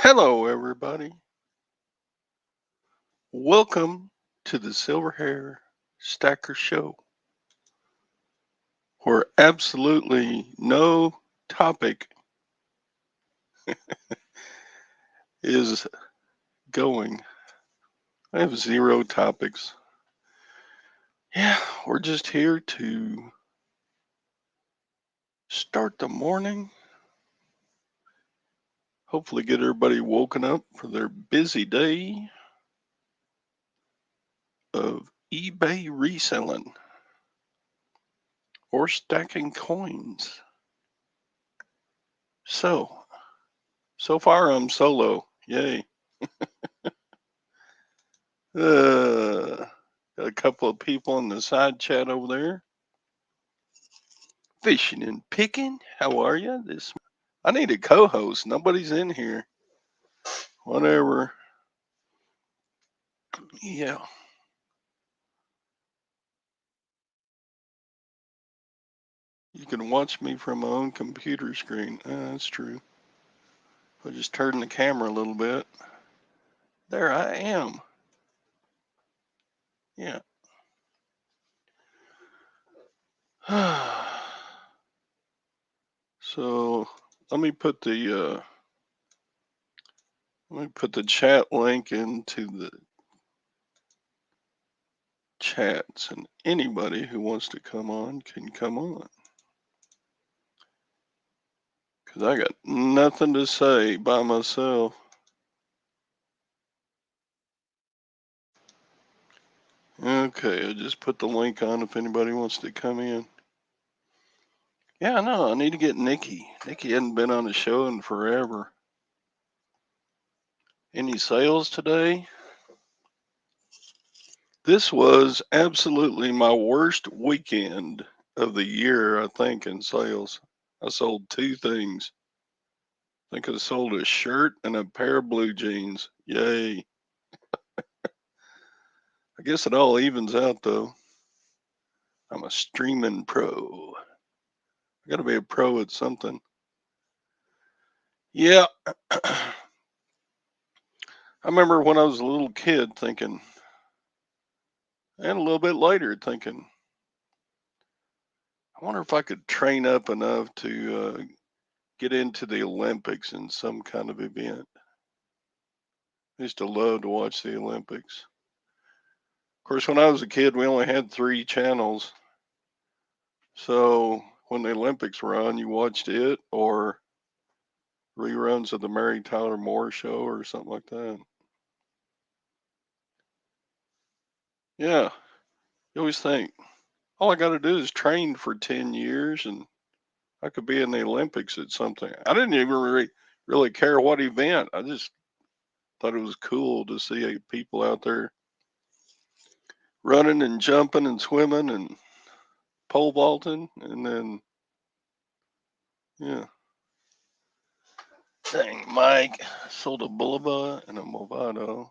Hello, everybody. Welcome to the Silverhair Stacker Show, where absolutely no topic is going. I have zero topics. Yeah, we're just here to start the morning, hopefully, get everybody woken up for their busy day of eBay reselling or stacking coins. So, so far I'm solo. Yay. Uh, got a couple of people in the side chat over there. Fishing and picking. How are you? I need a co-host. Nobody's in here. Whatever. Yeah. You can watch me from my own computer screen. That's true. I just turn the camera a little bit. There I am. Yeah. So let me put the chat link into the chats, and anybody who wants to come on can come on. Because I got nothing to say by myself. Okay, I just put the link on if anybody wants to come in. Yeah, no, I need to get Nikki. Nikki hadn't been on the show in forever. Any sales today? This was absolutely my worst weekend of the year, I think, in sales. I sold two things. I think I sold a shirt and a pair of blue jeans. Yay. I guess it all evens out, though. I'm a streaming pro. I got to be a pro at something. Yeah. I remember when I was a little kid thinking, and a little bit later thinking, I wonder if I could train up enough to get into the Olympics in some kind of event. I used to love to watch the Olympics. Of course, when I was a kid, we only had three channels. So when the Olympics were on, you watched it or reruns of the Mary Tyler Moore show or something like that. Yeah, you always think, all I got to do is train for 10 years and I could be in the Olympics at something. I didn't even really care what event. I just thought it was cool to see people out there running and jumping and swimming and pole vaulting. And then, yeah. Dang, Mike sold a Boulevard and a Movado.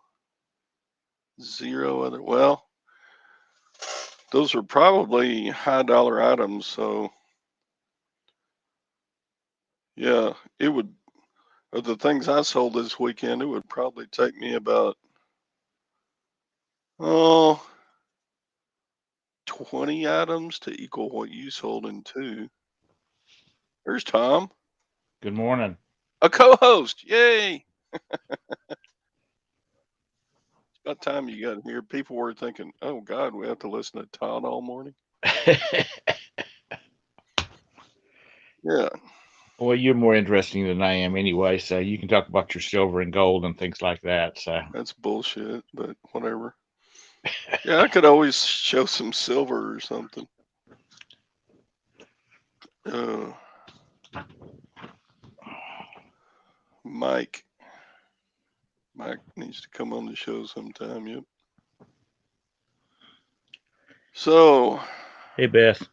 Zero other. Well, those are probably high dollar items. So, yeah, it would, of the things I sold this weekend, it would probably take me about, oh, 20 items to equal what you sold in two. There's Tom, Good morning. a co-host. Yay! It's about time you got here. People were thinking, "Oh God, we have to listen to Todd all morning." Yeah, Well, you're more interesting than I am anyway, so you can talk about your silver and gold and things like that. So, that's bullshit, but whatever. Yeah, I could always show some silver or something. Uh, Mike, Mike needs to come on the show sometime. Yep. So, hey, Beth.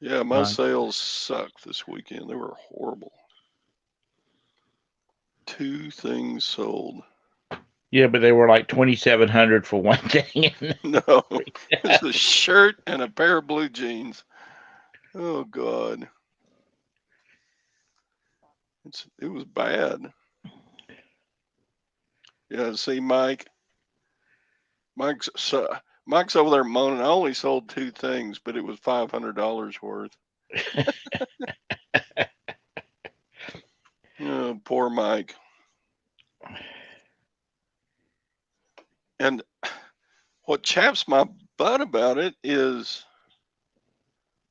yeah, my Uh, sales sucked this weekend. They were horrible. Two things sold. yeah, but they were like 2,700 for one thing. No, it's a shirt and a pair of blue jeans. Oh God, it was bad. Yeah, see, Mike's Mike's over there moaning. I only sold two things, but it was $500 worth. Oh, poor Mike. And what chaps my butt about it is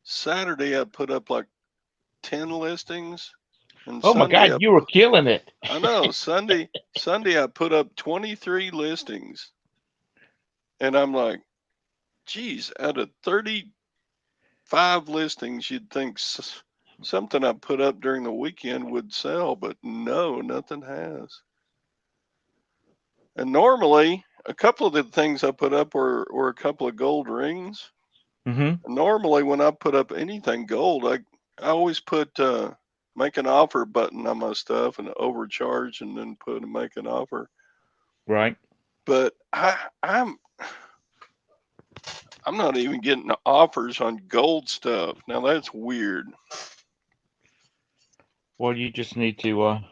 Saturday I put up like 10 listings, and Oh my Sunday God, you were killing it. I know Sunday I put up 23 listings, and I'm like, geez, out of 35 listings, you'd think something I put up during the weekend would sell, but no, nothing has. And normally, a couple of the things I put up were a couple of gold rings. Hmm. Normally, when I put up anything gold, I always put make an offer button on my stuff and overcharge, and then put a make an offer. Right. But I'm not even getting offers on gold stuff. Now that's weird. Well, you just need to I'm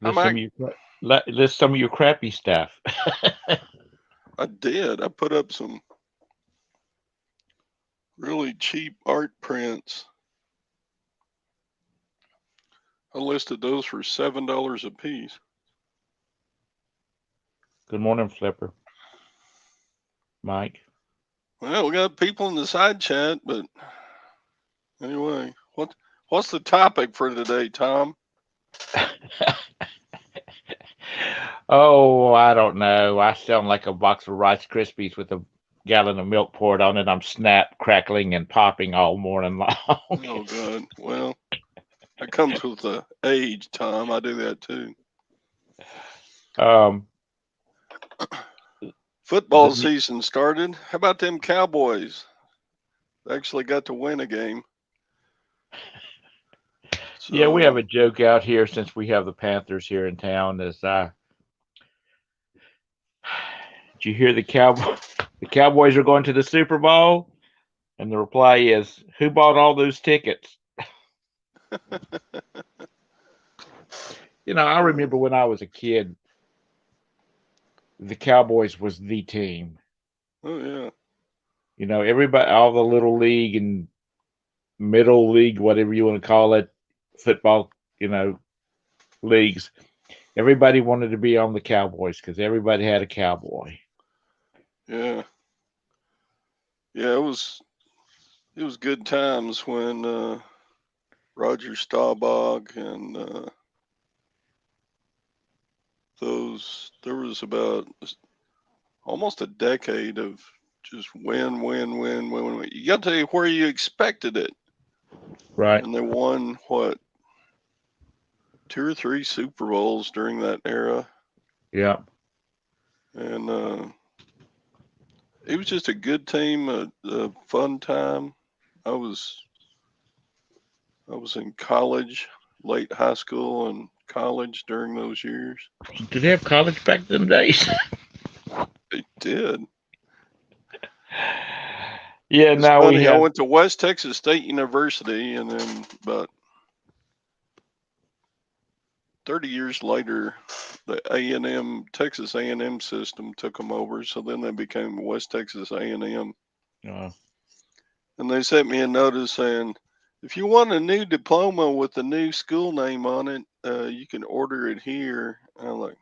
list some of act, your list some of your crappy stuff. I did. I put up some really cheap art prints. I listed those for $7 a piece. Good morning, Flipper, Mike. Well, we got people in the side chat, but anyway, what's the topic for today, Tom? Oh, I don't know. I sound like a box of Rice Krispies with a gallon of milk poured on it. I'm snap, crackling, and popping all morning long. Oh God. Well, that comes with the age, Tom. I do that too. um, Football the, season started. How about them Cowboys? They actually got to win a game. yeah, we have So a joke out here since we have the Panthers here in town. Did you hear the Cowboys are going to the Super Bowl? And the reply is, who bought all those tickets? I uh, remember when I was a kid, the Cowboys was the team. oh yeah. Everybody, all the little league and middle league, whatever you want to call it, football, you know, leagues. Everybody wanted to be on the Cowboys because everybody had a cowboy. Yeah. Yeah, it was good times when Roger Staubach and those there was about almost a decade of just win. You got to where you expected it, Right. and they won what, two or three Super Bowls during that era, Yeah. and it was just a good team, a fun time. I was I was in college, late high school and college during those years. Did they have college back in them days? They did. Yeah, It's now we funny. I have. went to West Texas State University, and then about 30 years later, the A&M Texas A&M system took them over. So then they became West Texas A&M, Uh, and they sent me a notice saying, if you want a new diploma with the new school name on it, you can order it here. And I'm like,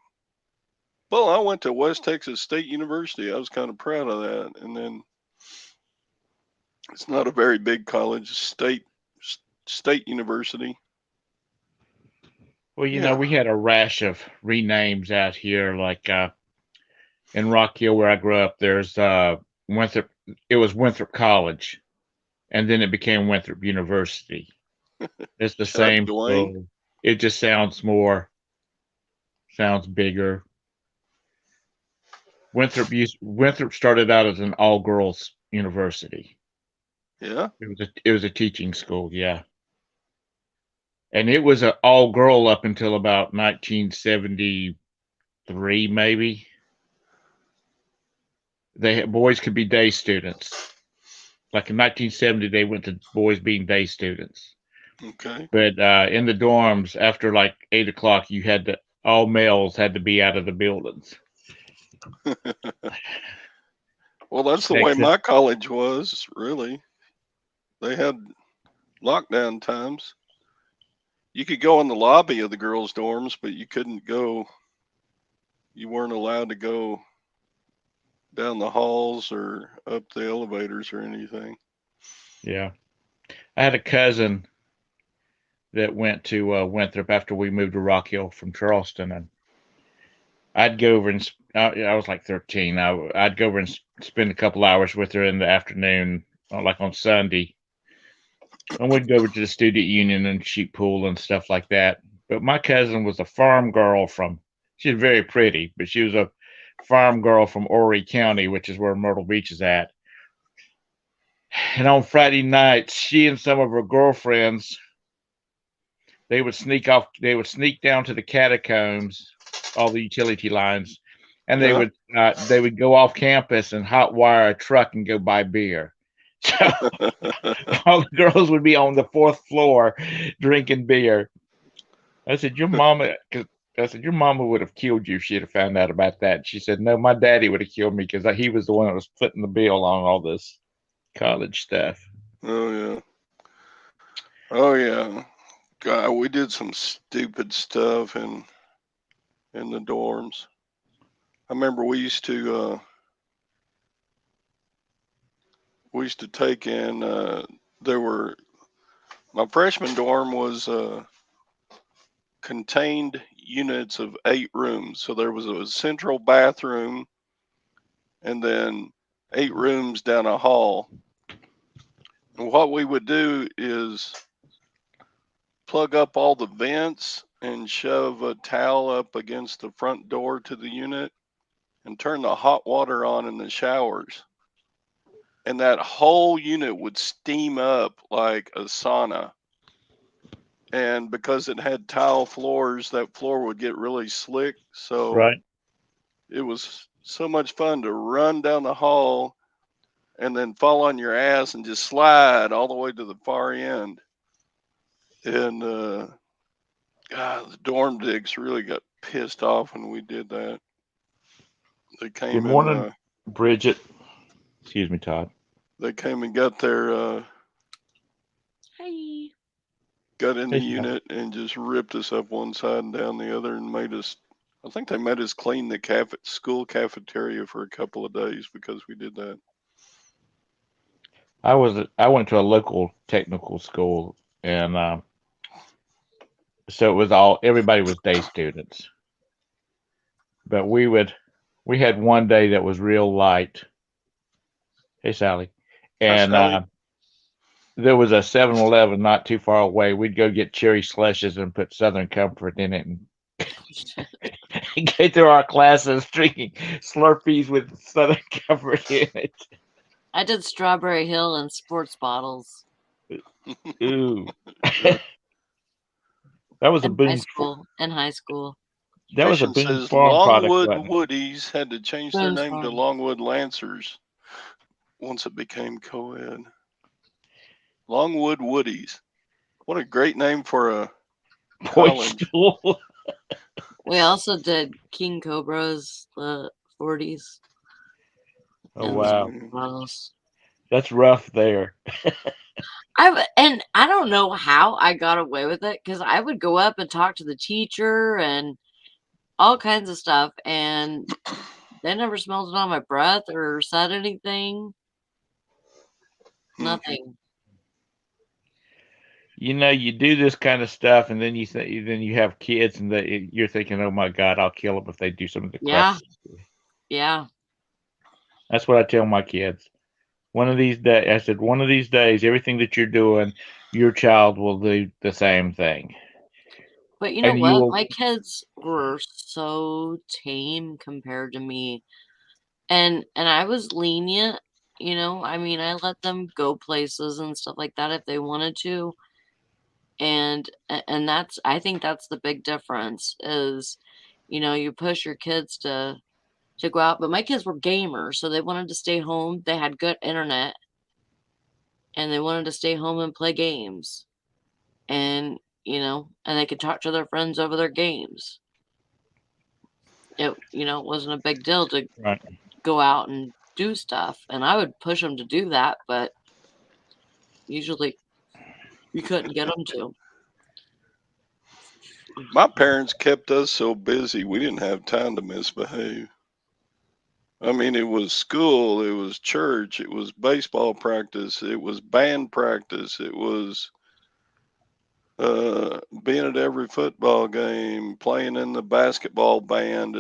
well, I went to West Texas State University. I was kind of proud of that. And then it's not a very big college, state university. well, Yeah. we had a rash of renames out here, like in Rock Hill, where I grew up. There's Winthrop. It was Winthrop College, and then it became Winthrop University. It's the Chuck same Dwayne. school. It just sounds bigger. Winthrop started out as an all girls university. Yeah. It was a teaching school, yeah, and it was an all girl up until about 1973, maybe. Boys could be day students. Like in 1970, they went to boys being day students. Okay. But in the dorms, after like 8 o'clock, you had to all males had to be out of the buildings. Well, that's the way Except, my college was, really. They had lockdown times. You could go in the lobby of the girls' dorms, but you couldn't go, you weren't allowed to go down the halls or up the elevators or anything. yeah, I had a cousin that went to Winthrop after we moved to Rock Hill from Charleston, and I'd go over and I was like 13. I'd go over and spend a couple hours with her in the afternoon, like on Sunday, and we'd go over to the student union and shoot pool and stuff like that. But my cousin was a farm girl from. She was very pretty, but she was a farm girl from Horry County, which is where Myrtle Beach is at. And on Friday nights, she and some of her girlfriends they would sneak off. They would sneak down to the catacombs, all the utility lines, and Yeah. they would go off campus and hot wire a truck and go buy beer. So all the girls would be on the fourth floor drinking beer. I said, "Your mama," 'cause I said, "Your mama would have killed you if she'd have found out about that." She said, "No, my daddy would have killed me because he was the one that was footing the bill on all this college stuff." Oh, yeah. Oh, yeah. God, we did some stupid stuff in the dorms. I remember we used to take in there were my freshman dorm was contained units of 8 rooms. So there was a central bathroom and then 8 rooms down a hall. And what we would do is plug up all the vents and shove a towel up against the front door to the unit and turn the hot water on in the showers. And that whole unit would steam up like a sauna. And because it had tile floors, that floor would get really slick. So Right. it was so much fun to run down the hall and then fall on your ass and just slide all the way to the far end. And God, the dorm dicks really got pissed off when we did that. They Good came and morning, Bridget. Excuse me, Todd. got their Hey. got in the Hey, Todd. unit and just ripped us up one side and down the other and made us. I think they made us clean the school cafeteria for a couple of days because we did that. I went to a local technical school, and so it was all everybody was day students. But we had one day that was real light. Hey, Sally, Hi, and Sally. there was a 7-Eleven not too far away. We'd go get cherry slushes and put Southern Comfort in it, and go through our classes drinking Slurpees with Southern Comfort in it. I did Strawberry Hill and sports bottles Ooh, Yeah. that was a in high Boone. school. In high school. That was a Christian Boone says Farm product, Longwood wasn't it? Woodies had to change their Boone's name to Farm. Longwood Lancers once it became co-ed. Longwood Woodies. What a great name for a Boys college. school. We also did King Cobras, the 40s, Oh and wow, sports bottles. that's rough there. And I don't know how I got away with it because I would go up and talk to the teacher and all kinds of stuff, and they never smelled it on my breath or said anything. Hmm. Nothing. You know, you do this kind of stuff, and then then you have kids, and you're thinking, "Oh my God, I'll kill them if they do some of the crap." Yeah, yeah. That's what I tell my kids. One of these days, I said, one of these days, everything that you're doing, your child will do the same thing, But you know and you what? will. My kids were so tame compared to me. And I was lenient, I mean, I let them go places and stuff like that if they wanted to. And that's I think that's the big difference is, you push your kids to go out, but my kids were gamers, so they wanted to stay home. They had good internet and they wanted to stay home and play games. And, and they could talk to their friends over their games. it wasn't a big deal to Right. go out and do stuff, and I would push them to do that, but usually you couldn't get them to. My parents kept us so busy we didn't have time to misbehave. I mean, it was school, it was church, it was baseball practice, it was band practice, it was being at every football game, playing in the basketball band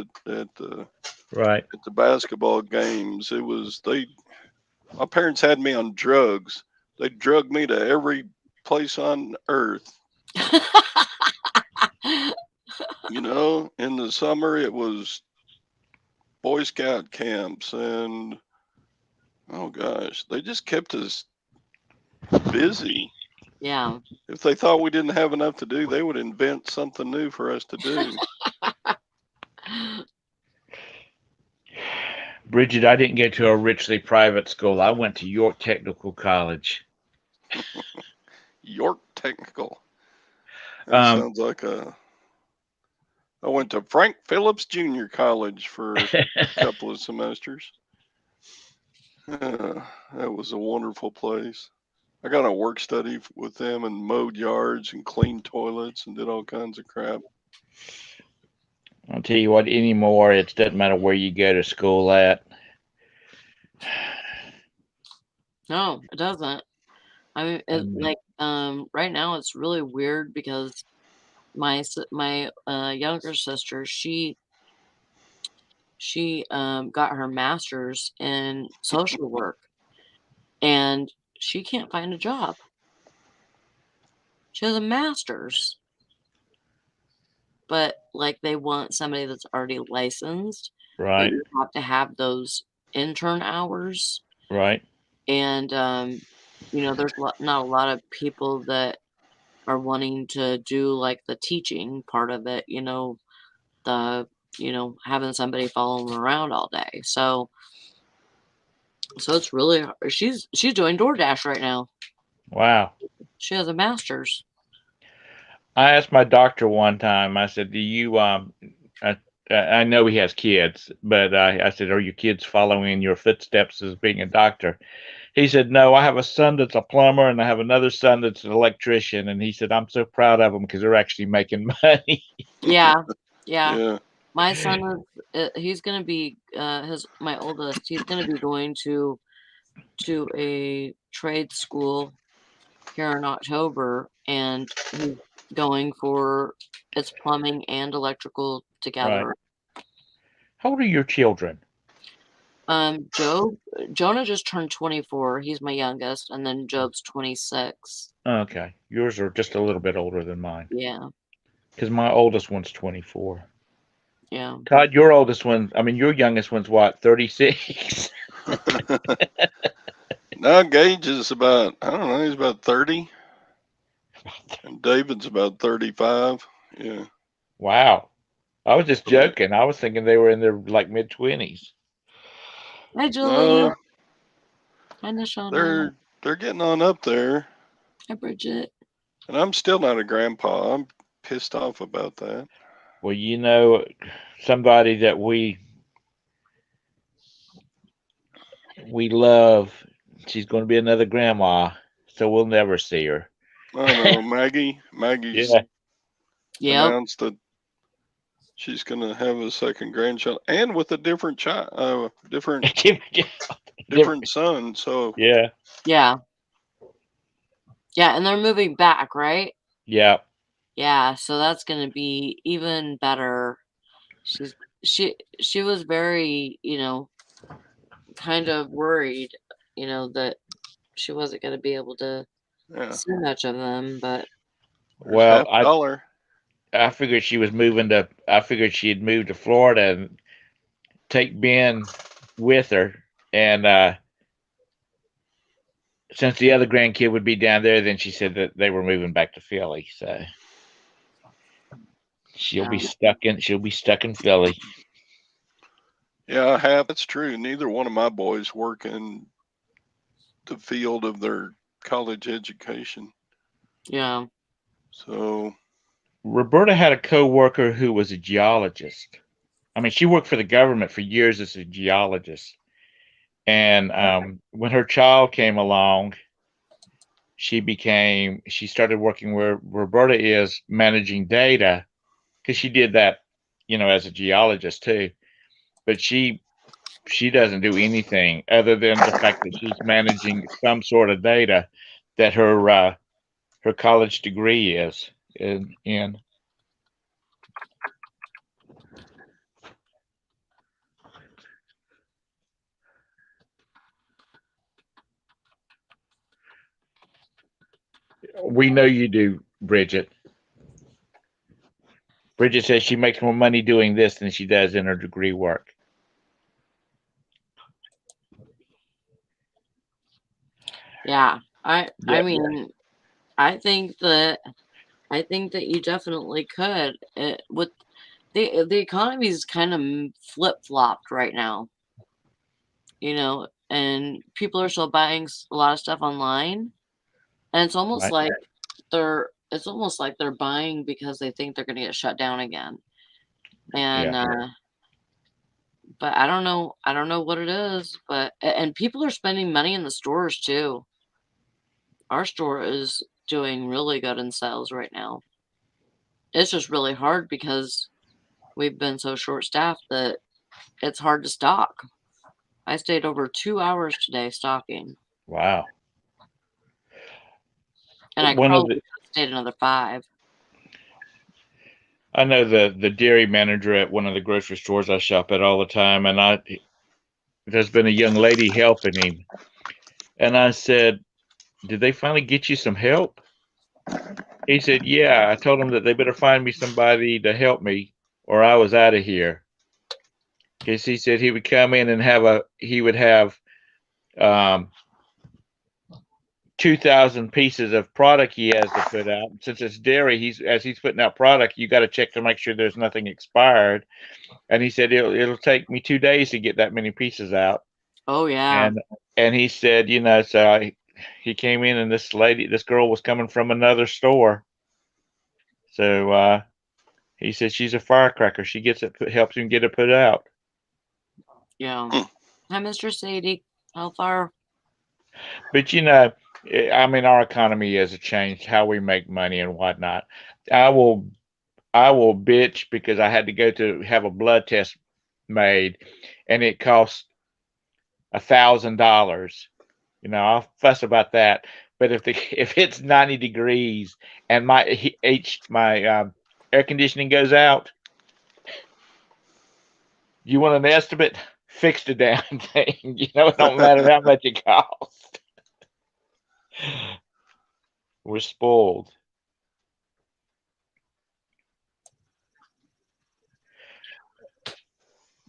Right. at the basketball games. My parents had me on drugs. They drugged me to every place on earth. In the summer it was Boy Scout camps, and oh gosh, they just kept us busy. Yeah. If they thought we didn't have enough to do, they would invent something new for us to do. Bridget, I didn't go to a richly private school. I went to York Technical College. York Technical. That sounds like I went to Frank Phillips Junior College for a couple of semesters. That was a wonderful place. I got a work study with them and mowed yards and cleaned toilets and did all kinds of crap. I'll tell you what, anymore, it doesn't matter where you go to school at. No, it doesn't. I mean, right now it's really weird because my younger sister, she got her master's in social work, and she can't find a job. She has a master's, but like they want somebody that's already licensed, but Right. you have to have those intern hours, Right. and there's not a lot of people that are wanting to do like the teaching part of it, the having somebody follow them around all day. So it's really she's doing DoorDash right now. Wow. She has a master's. I asked my doctor one time, I said, do you, I know he has kids, but I said, are your kids following in your footsteps as being a doctor? He said, no, I have a son that's a plumber and I have another son that's an electrician. And he said, I'm so proud of them because they're actually making money. Yeah. Yeah. Yeah. My son is he's gonna be my oldest, he's gonna be going to a trade school here in October, and he's going for it's plumbing and electrical Right. together. How old are your children? Jonah just turned 24. He's my youngest, and then Job's 26. Okay. Yours are just a little bit older than mine Yeah. because my oldest one's 24. Yeah. Todd, your oldest one, I mean, your youngest one's what, 36? Now Gage is about, I don't know, he's about 30. And David's about 35. Yeah. Wow. I was just joking. I was thinking they were in their like mid 20s. Hi, Julie. No, Hi, Nashana. they're getting on up there. Hi, Bridget. And I'm still not a grandpa. I'm pissed off about that. Well, somebody that we love, she's going to be another grandma, so we'll never see her. I know, Maggie's Yeah. announced that she's going to have a second grandchild and with a different child, different son. So Yeah. Yeah. Yeah, and they're moving back, right? Yeah. Yeah, so that's going to be even better. She was very, kind of worried, that she wasn't going to be able to see much of them, but well, I figured she was I figured she'd move to Florida and take Ben with her, and since the other grandkid would be down there, then she said that they were moving back to Philly, so she'll be stuck in Philly. Yeah, that's true. Neither one of my boys work in the field of their college education. Yeah. So Roberta had a coworker who was a geologist. I mean, she worked for the government for years as a geologist. And when her child came along, she started working where Roberta is, managing data, because she did that, as a geologist too. But she doesn't do anything other than the fact that she's managing some sort of data that her college degree is in. We know you do, Bridget. Bridget says she makes more money doing this than she does in her degree work. Yeah. I Yeah. mean, I think that you definitely could. With the economy is kind of flip flopped right now, and people are still buying a lot of stuff online, and Right. it's almost like they're buying because they think they're going to get shut down again, and Yeah. but I don't know what it is, but and people are spending money in the stores too. Our store is doing really good in sales right now. It's just really hard because we've been so short staffed that it's hard to stock. I stayed over 2 hours today stocking, Wow. and I One of probably the could have stayed another 5. I know the dairy manager at one of the grocery stores I shop at all the time, and there's been a young lady helping him, and I said, "Did they finally get you some help?" He said, "Yeah." I told him that they better find me somebody to help me, or I was out of here. Because he said he would come in and he would have um, 2,000 pieces of product he has to put out. Since it's dairy, as he's putting out product, you got to check to make sure there's nothing expired. And he said it'll take me 2 days to get that many pieces out. Oh yeah, And he said, he came in and this girl was coming from another store. So he said she's a firecracker. She helps him get it put out. yeah. Hmm. Hi, Mr. Sadie. How far? But I mean, our economy has changed how we make money and whatnot. I will I will bitch because I had to go to have a blood test made, and it cost $1,000. I'll fuss about that. But if it's 90 degrees and my air conditioning goes out, you want an estimate? Fix the damn thing. It don't matter how much it costs. We're spoiled.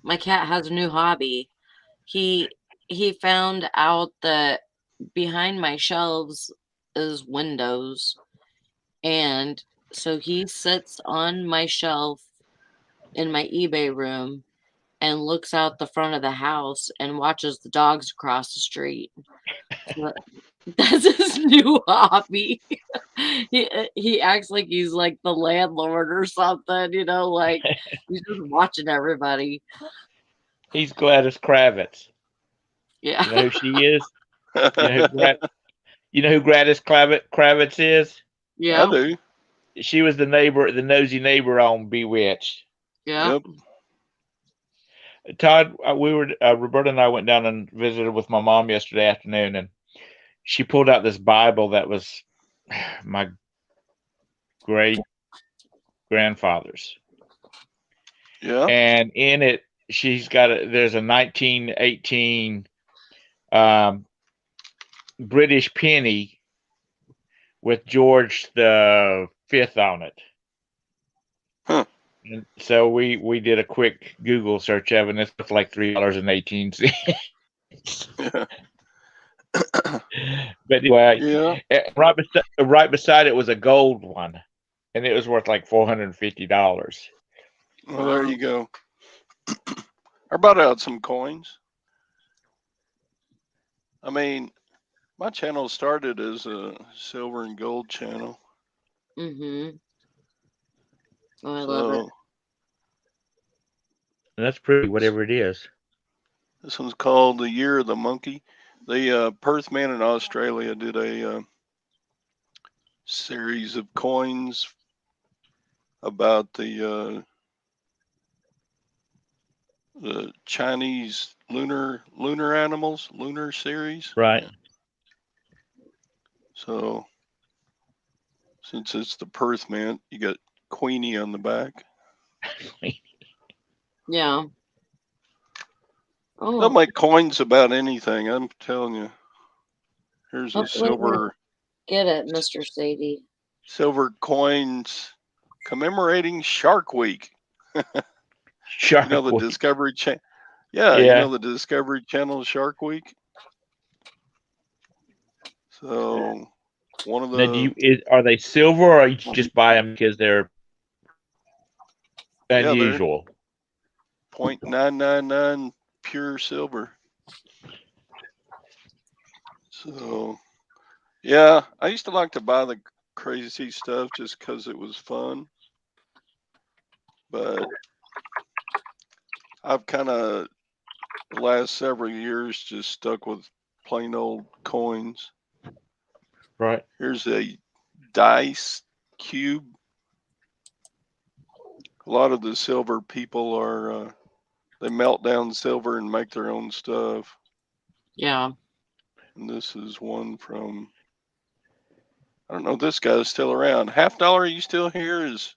My cat has a new hobby. He he found out that behind my shelves is windows, and so he sits on my shelf in my eBay room and looks out the front of the house and watches the dogs across the street. So that's his new hobby. He acts like he's like the landlord or something, like he's just watching everybody. He's Gladys Kravitz. Yeah. You know who she is? You know who Gladys Kravitz is? I Yeah. do. She was the nosy neighbor on Bewitched. Yeah. Yep. Todd, Roberta and I went down and visited with my mom yesterday afternoon, and she pulled out this Bible that was my great grandfather's, Yeah. and in it there's a 1918 um, British penny with George the Fifth on it. Huh. And so we did a quick Google search of it, and it's worth like $3.18. Yeah. But anyway, Yeah. right beside it was a gold one, and it was worth like $450. Well, there you go. I brought out some coins. I mean, my channel started as a silver and gold channel. Mm-hmm. Oh, I love it. So That's pretty, whatever it is. This one's called The Year of the Monkey. The Perth man in Australia did a series of coins about the Chinese lunar animals, lunar series. Right. Yeah. So since it's the Perth man, you got Queenie on the back. Yeah. They'll Oh, make coins about anything. I'm telling you. Here's a let me get it, Mr. Sadie. silver coins commemorating Shark Week. Shark You know the Week. Discovery Channel. Yeah, you know the Discovery Channel Shark Week. So one of Now, the are they silver, or you just buy them because they're yeah, they're unusual? 0.999 pure silver. So yeah, I used to like to buy the crazy stuff just because it was fun. But I've kind of the last several years just stuck with plain old coins. Right. Here's a dice cube. A lot of the silver people are they melt down silver and make their own stuff. Yeah. And this is one from I don't know if this guy's still around. $50, are you still here? Is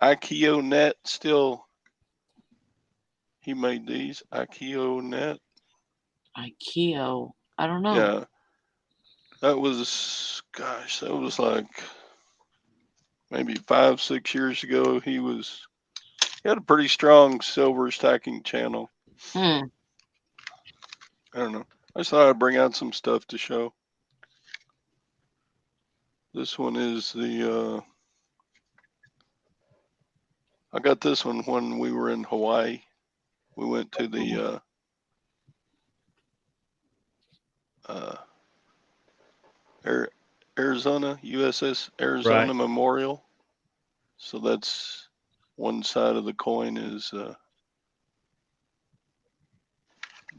Ikeo Net still? He made these Ikeo Net. Ikeo. I don't know. Yeah, that was that was like maybe 5-6 years ago. He had a pretty strong silver stacking channel. Hmm. I don't know. I just thought I'd bring out some stuff to show. This one is the I got this one when we were in Hawaii. We went to the Arizona USS Arizona Right. Memorial. So that's one side of the coin is the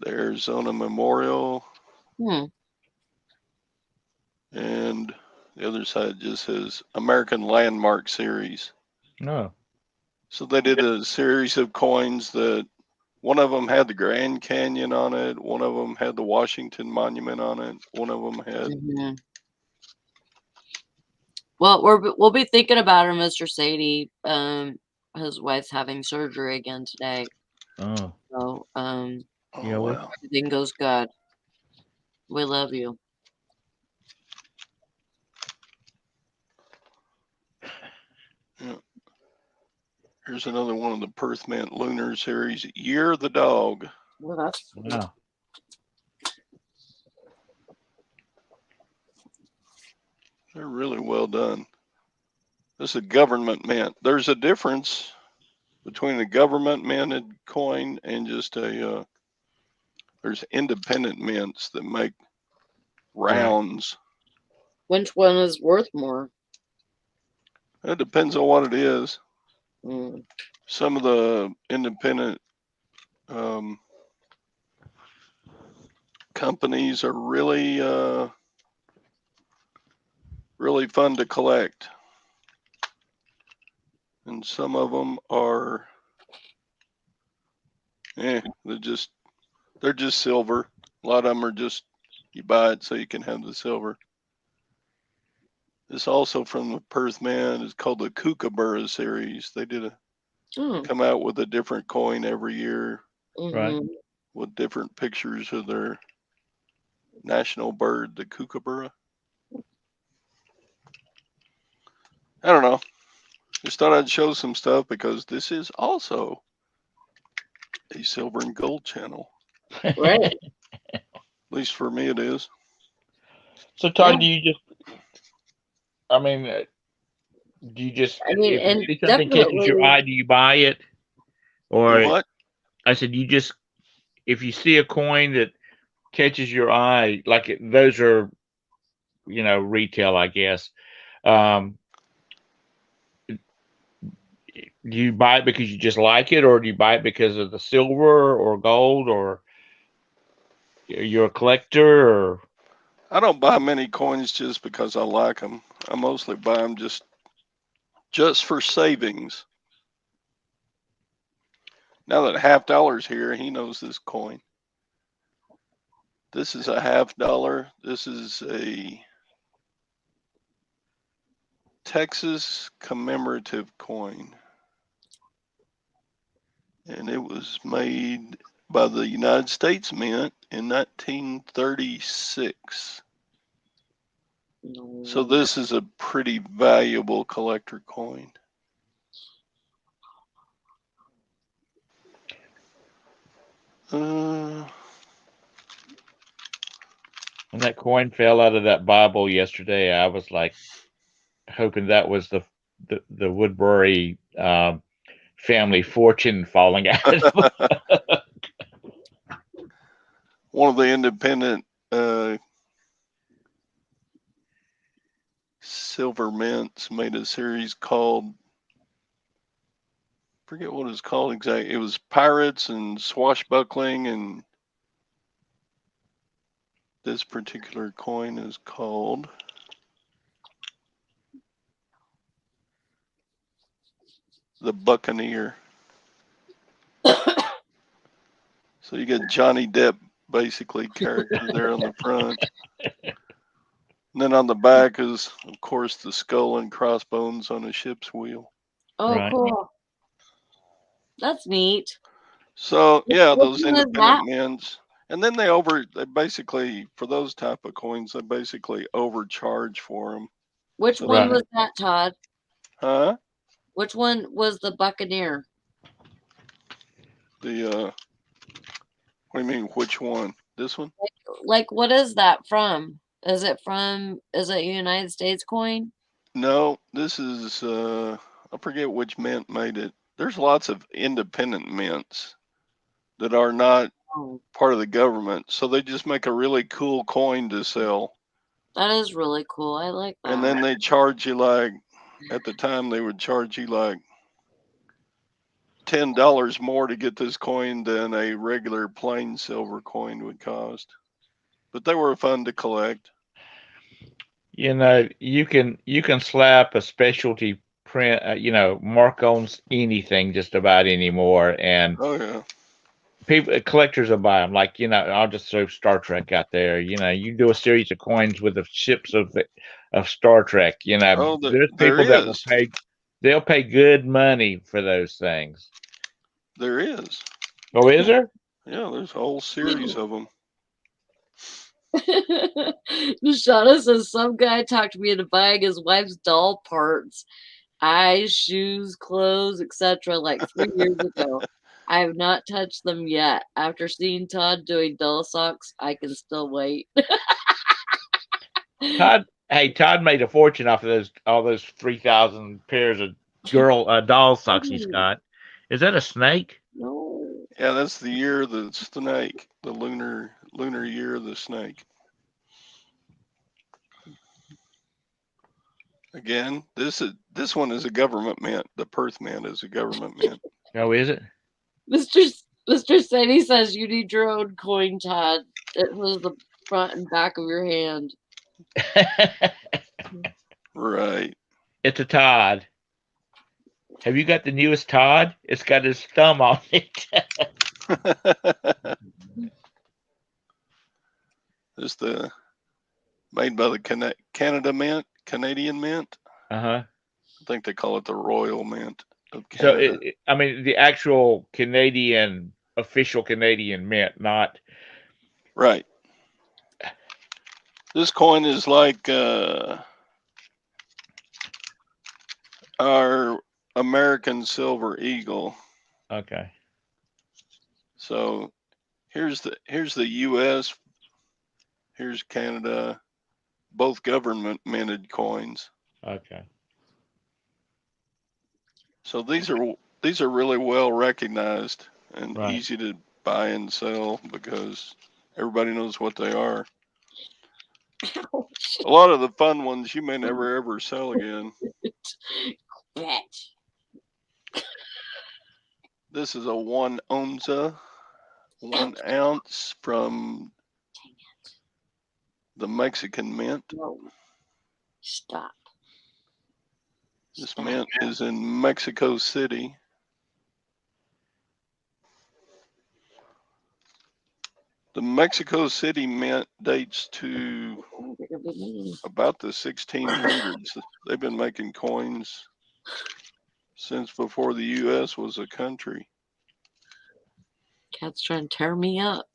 Arizona Memorial, Hmm. and the other side just says American Landmark Series. No. So they did a series of coins that one of them had the Grand Canyon on it, one of them had the Washington Monument on it, one of them had. Mm-hmm. Well, we'll be thinking about her, Mr. Sadie. His wife's having surgery again today. Oh. So, Oh Yeah. wow. everything goes good. We love you. Yeah. Here's another one of the Perth Mint Lunar Series, Year of the Dog. Well, that's Wow. They're really well done. This is a government mint. There's a difference between a government minted coin and just a there's independent mints that make rounds. which one is worth more? It depends on what it is. Mm. Some of the independent companies are really fun to collect, and some of them are they're just silver. A lot of them are just you buy it so you can have the silver. It's also from the Perth Man. It's called the Kookaburra series. They come out with a different coin every year. Right. Mm-hmm. With different pictures of their national bird, the kookaburra. I don't know. Just thought I'd show some stuff because this is also a silver and gold channel. Right. At least for me, it is. So, Todd, Yeah. do you just? I mean, do you just? I mean, If you and see something catches your definitely. eye, do you buy it? Do Or what? I said, you just, if you see a coin that catches your eye, like those are, retail, I guess. Um, Do you buy it because you just like it, or do you buy it because of the silver or gold, or you're a collector, or I don't buy many coins just because I like them. I mostly buy them just for savings. Now that $50 here, he knows this coin. This is a $50. This is a Texas commemorative coin. And it was made by the United States Mint in 1936. So this is a pretty valuable collector coin. when that coin fell out of that Bible yesterday, I was like hoping that was the Woodbury family fortune falling out. One of the independent silver mints made a series called, forget what it's called exactly. It was pirates and swashbuckling, and this particular coin is called the Buccaneer. So you get Johnny Depp basically character there on the front. And then on the back is, of course, the skull and crossbones on a ship's wheel. Oh, Right. cool. That's neat. So yeah, Which those one is independent that? mints. And then they basically, for those type of coins, they basically overcharge for them. Which So one Right. was that, Todd? huh? Which one was the Buccaneer? What do you mean, which one? This one? Like, what is that from? Is it a United States coin? No, this is, I forget which mint made it. There's lots of independent mints that are not Oh, part of the government. So they just make a really cool coin to sell. that is really cool. I like And that. then they charge you like, at the time, they would charge you like $10 more to get this coin than a regular plain silver coin would cost. But they were fun to collect. You can slap a specialty print, mark on anything just about anymore, and Oh yeah. people collectors will buy them. Like I'll just throw Star Trek out there. You do a series of coins with the ships of Star Trek. Oh, There's there people that will is. pay. They'll pay good money for those things. There is. Oh, is there? Yeah, there's a whole series of them. Nishana says some guy talked me into buying his wife's doll parts, eyes, shoes, clothes, etc. like 3 years ago. I have not touched them yet. After seeing Todd doing doll socks, I can still wait. Todd made a fortune off of all those 3,000 pairs of doll socks he's got. Is that a snake? No. Yeah, that's the year of the snake, the lunar year of the snake. Again, this one is a government mint. The Perth mint is a government mint. Oh, is it? Mr. Sadie says you need your own coin, Todd. It was the front and back of your hand. Right. It's a Todd. Have you got the newest Todd? It's got his thumb on it. It's the made by the Canadian mint. Uh-huh. I think they call it the Royal Mint of So Canada. I mean the actual Canadian official Canadian mint, not Right. This coin is like our American silver eagle. okay. So here's the U.S. Here's Canada. Both government minted coins. Okay. So these are really well recognized and Right. easy to buy and sell because everybody knows what they are. A lot of the fun ones you may never ever sell again. Bitch. This is a 1 ounce, 1 ounce from the Mexican mint. No. Stop. This Stop. mint is in Mexico City. The Mexico City mint dates to about the 1600s. They've been making coins since before the U.S. was a country. Cat's trying to tear me up.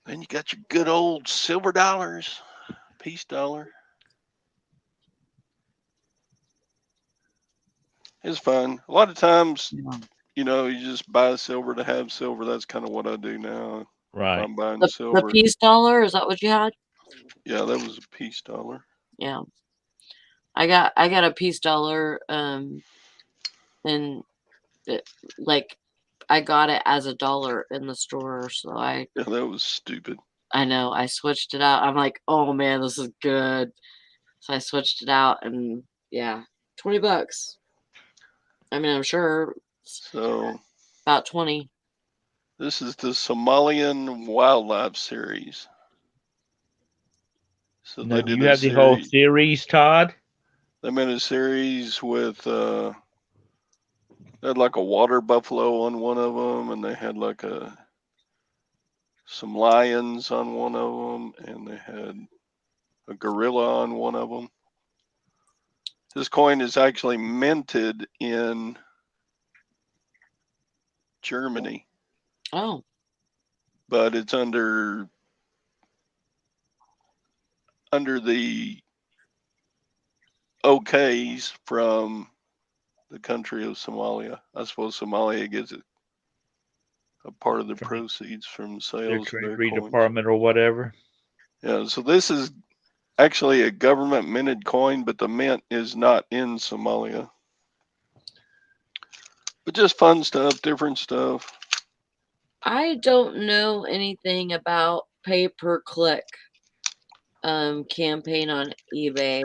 Then you got your good old silver dollars, peace dollar. It's fun. A lot of times, you just buy silver to have silver. That's kind of what I do now. Right. I'm buying The silver. peace dollar, is that what you had? Yeah, that was a peace dollar. Yeah. I got a peace dollar, and like I got it as a dollar in the store, so Yeah, that was stupid. I know I switched it out. I'm like, oh man, this is good. So I switched it out, and yeah, $20. I mean, I'm sure So about 20. this is the Somalian Wildlife Series. So Now, they do did you a have the whole series. series, Todd? They made a series with they had like a water buffalo on one of them, and they had like some lions on one of them, and they had a gorilla on one of them. This coin is actually minted in Germany, Oh, but it's under the OKs from the country of Somalia. I suppose Somalia gets a part of the From proceeds from their sales of their Treasury coins. Department or whatever? Yeah, so this is actually a government minted coin, but the mint is not in Somalia. But just fun stuff, different stuff. I don't know anything about pay-per-click campaign on eBay.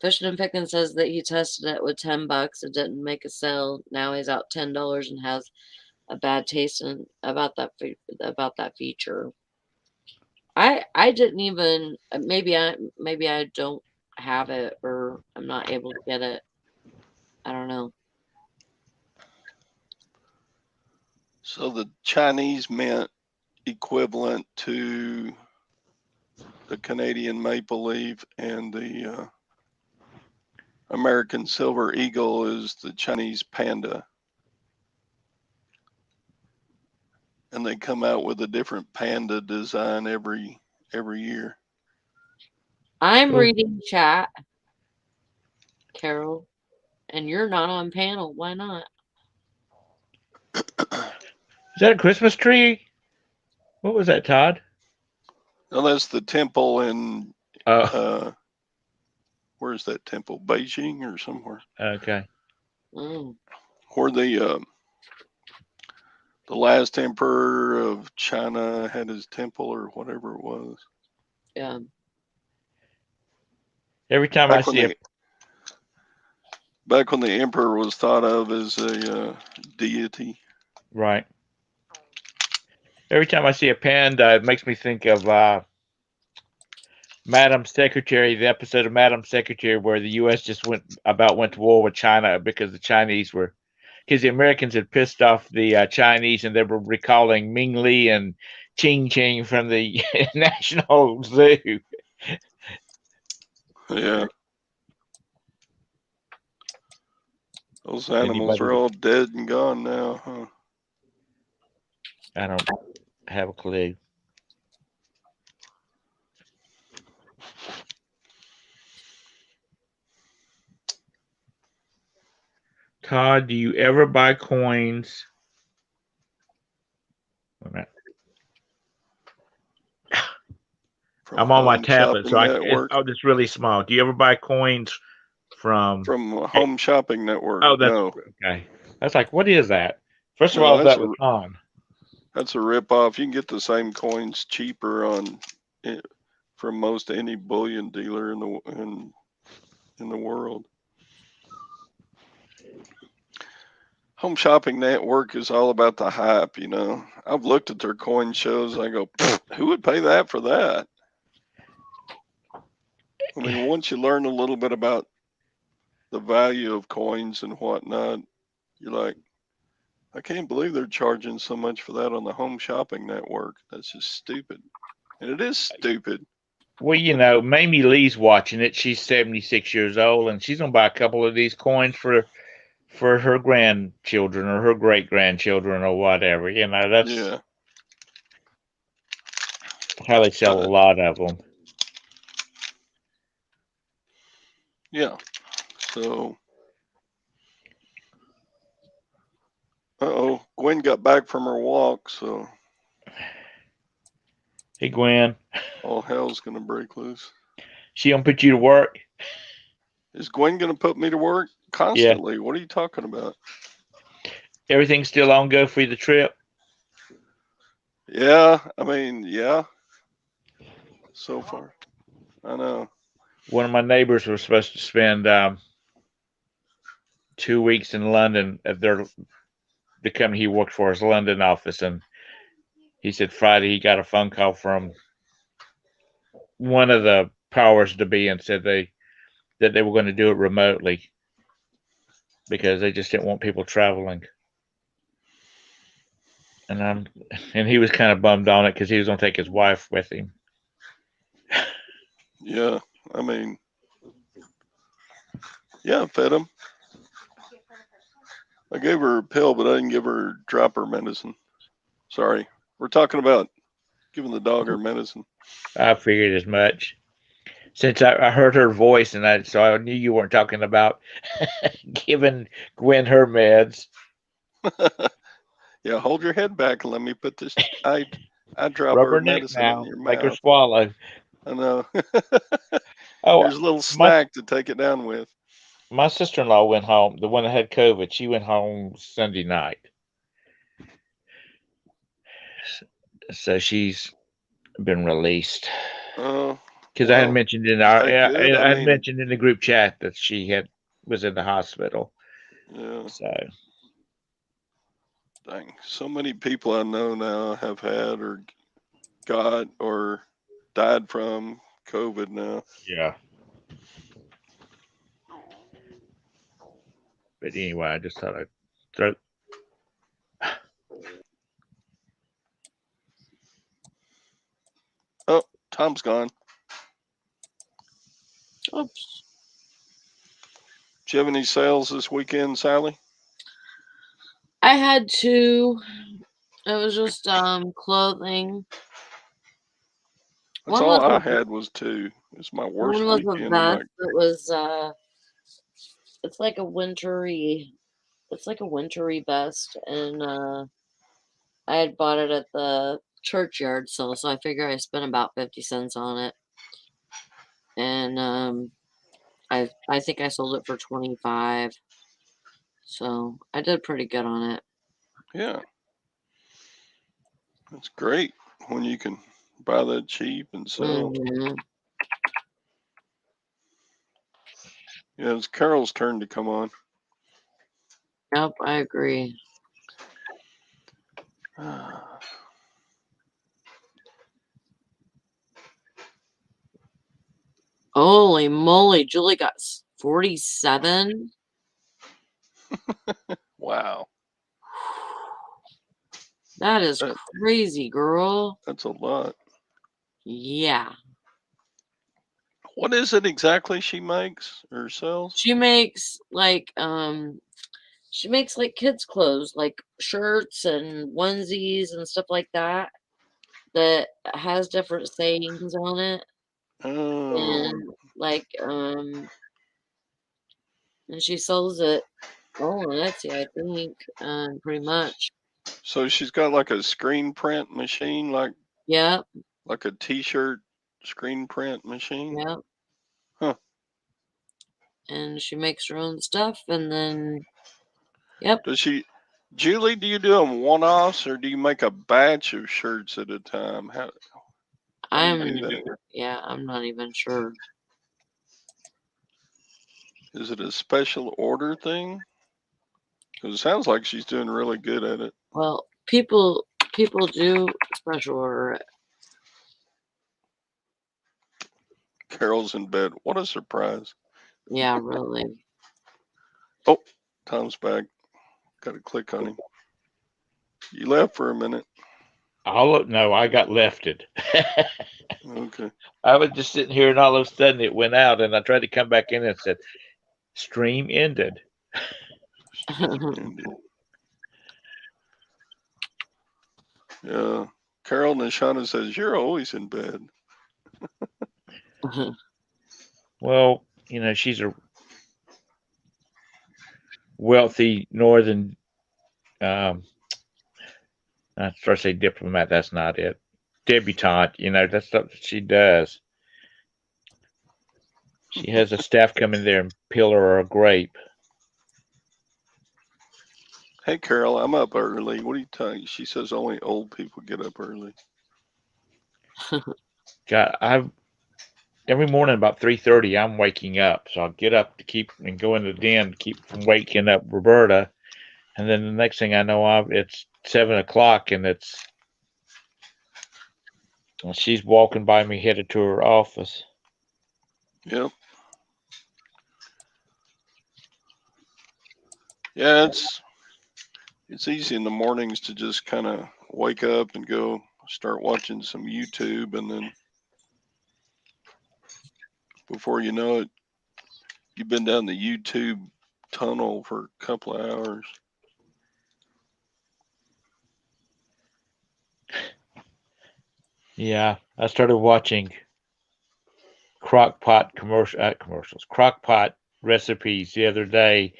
Fishing and Pickin says that he tested it with $10. It didn't make a sale. Now he's out $10 and has a bad taste about that feature. I didn't even maybe I don't have it, or I'm not able to get it. I don't know. So the Chinese mint equivalent to the Canadian maple leaf and the American silver eagle is the Chinese panda. And they come out with a different panda design every year. I'm reading chat, Carol, and you're not on panel. Why not? Is that a Christmas tree? What was that, Todd? Now that's the temple in Oh, where's that temple? Beijing or somewhere. okay. Where the last emperor of China had his temple or whatever it was. Yeah. Every time I see it, back when the emperor was thought of as a deity. right. Every time I see a panda, it makes me think of Madam Secretary, the episode of Madam Secretary where the U.S. just went to war with China because the Americans had pissed off the Chinese, and they were recalling Ming Li and Ching Ching from the National Zoo. Yeah. Those animals Anybody? are all dead and gone now, huh? I don't have a clue. Todd, do you ever buy coins? From I'm on my Home tablet, so Shopping Network. it's really small. Do you ever buy coins from Home Shopping Network? Oh, that's No. okay. That's like, what is that? First of No, all, that was on. That's a ripoff. You can get the same coins cheaper from most any bullion dealer in the world. Home Shopping Network is all about the hype, you know. I've looked at their coin shows. I go, who would pay that for that? I mean, once you learn a little bit about the value of coins and whatnot, you're like, I can't believe they're charging so much for that on the Home Shopping Network. That's just stupid. And it is stupid. Well, Mamie Lee's watching it. She's 76 years old, and she's gonna buy a couple of these coins for her grandchildren or her great grandchildren or whatever. That's Yeah. how they sell a lot of them. Yeah. So, Gwen got back from her walk, so Hey, Gwen, all hell's gonna break loose. she gonna put you to work? Is Gwen gonna put me to work Yeah. constantly? What are you talking about? Everything's still on go for the trip? Yeah, I mean, yeah. So far, I know. One of my neighbors was supposed to spend 2 weeks in London at the company he worked for, his London office, and he said Friday he got a phone call from one of the powers to be and said that they were going to do it remotely because they just didn't want people traveling. And he was kind of bummed on it because he was going to take his wife with him. Yeah, I mean, yeah, fed him. I gave her a pill, but I didn't give her dropper medicine. Sorry, we're talking about giving the dog her medicine. I figured as much. Since I heard her voice, so I knew you weren't talking about giving Gwen her meds. Yeah, hold your head back and let me put this eye Rub dropper her neck medicine in now. your Make her mouth. swallow. I know. Oh, Here's a little my snack to take it down with. my sister-in-law went home. The one that had COVID, she went home Sunday night. So she's been released. Oh, Because I had well, mentioned is that good? I I had mean, mentioned in the group chat that she was in the hospital. yeah, So dang. So many people I know now have had or got or died from COVID now. yeah. But anyway, I just thought I'd throw. Oh, Tom's gone. Oops. Do you have any sales this weekend, Sally? I had two. It was just clothing. That's One all was I a had was two. It's my worst one was a weekend of my. vest. It was it's like a wintry vest, and I had bought it at the churchyard sale, so I figure I spent about 50 cents on it. And I think I sold it for 25. So I did pretty good on it. Yeah, that's great when you can buy that cheap and sell. Hmm. Yeah, it's Carol's turn to come on. Yep, I agree. Holy moly, Julie got 47. Wow, That is that, crazy, girl. that's a lot. Yeah. What is it exactly she makes or sells? She makes like kids clothes, like shirts and onesies and stuff like that has different sayings on it. Oh, And like and she sells it all on Etsy, I think, pretty much. so she's got like a screen print machine, Yep, like a T-shirt screen print machine. yep. Huh? And she makes her own stuff, and then yep. Does she, Julie? Do you do them one-offs or do you make a batch of shirts at a time? How do you do that? I'm not even sure. Is it a special order thing? It sounds like she's doing really good at it. Well, people do special order it. Carol's in bed. What a surprise. Yeah, really. Oh, Tom's back. Got to click on him. You left for a minute. No, I got lefted. Okay. I was just sitting here, and all of a sudden it went out, and I tried to come back in and said, "Stream ended." Ended. Yeah. Carol Nishana says, "You're always in bed." Well, she's a wealthy northern, I try to say diplomat. That's not it. Debutante. That's stuff that she does. She has a staff come in there and peel her a grape. Hey, Carol, I'm up early. What are you talking? She says only old people get up early. God, every morning about 3:30, I'm waking up, so I'll get up to keep and go in the den to keep from waking up Roberta, and then the next thing I know, it's 7 o'clock, and she's walking by me headed to her office. Yep. Yeah, it's easy in the mornings to just kind of wake up and go start watching some YouTube, and then before you know it, you've been down the YouTube tunnel for a couple of hours. Yeah, I started watching crockpot commercials, crockpot recipes the other day,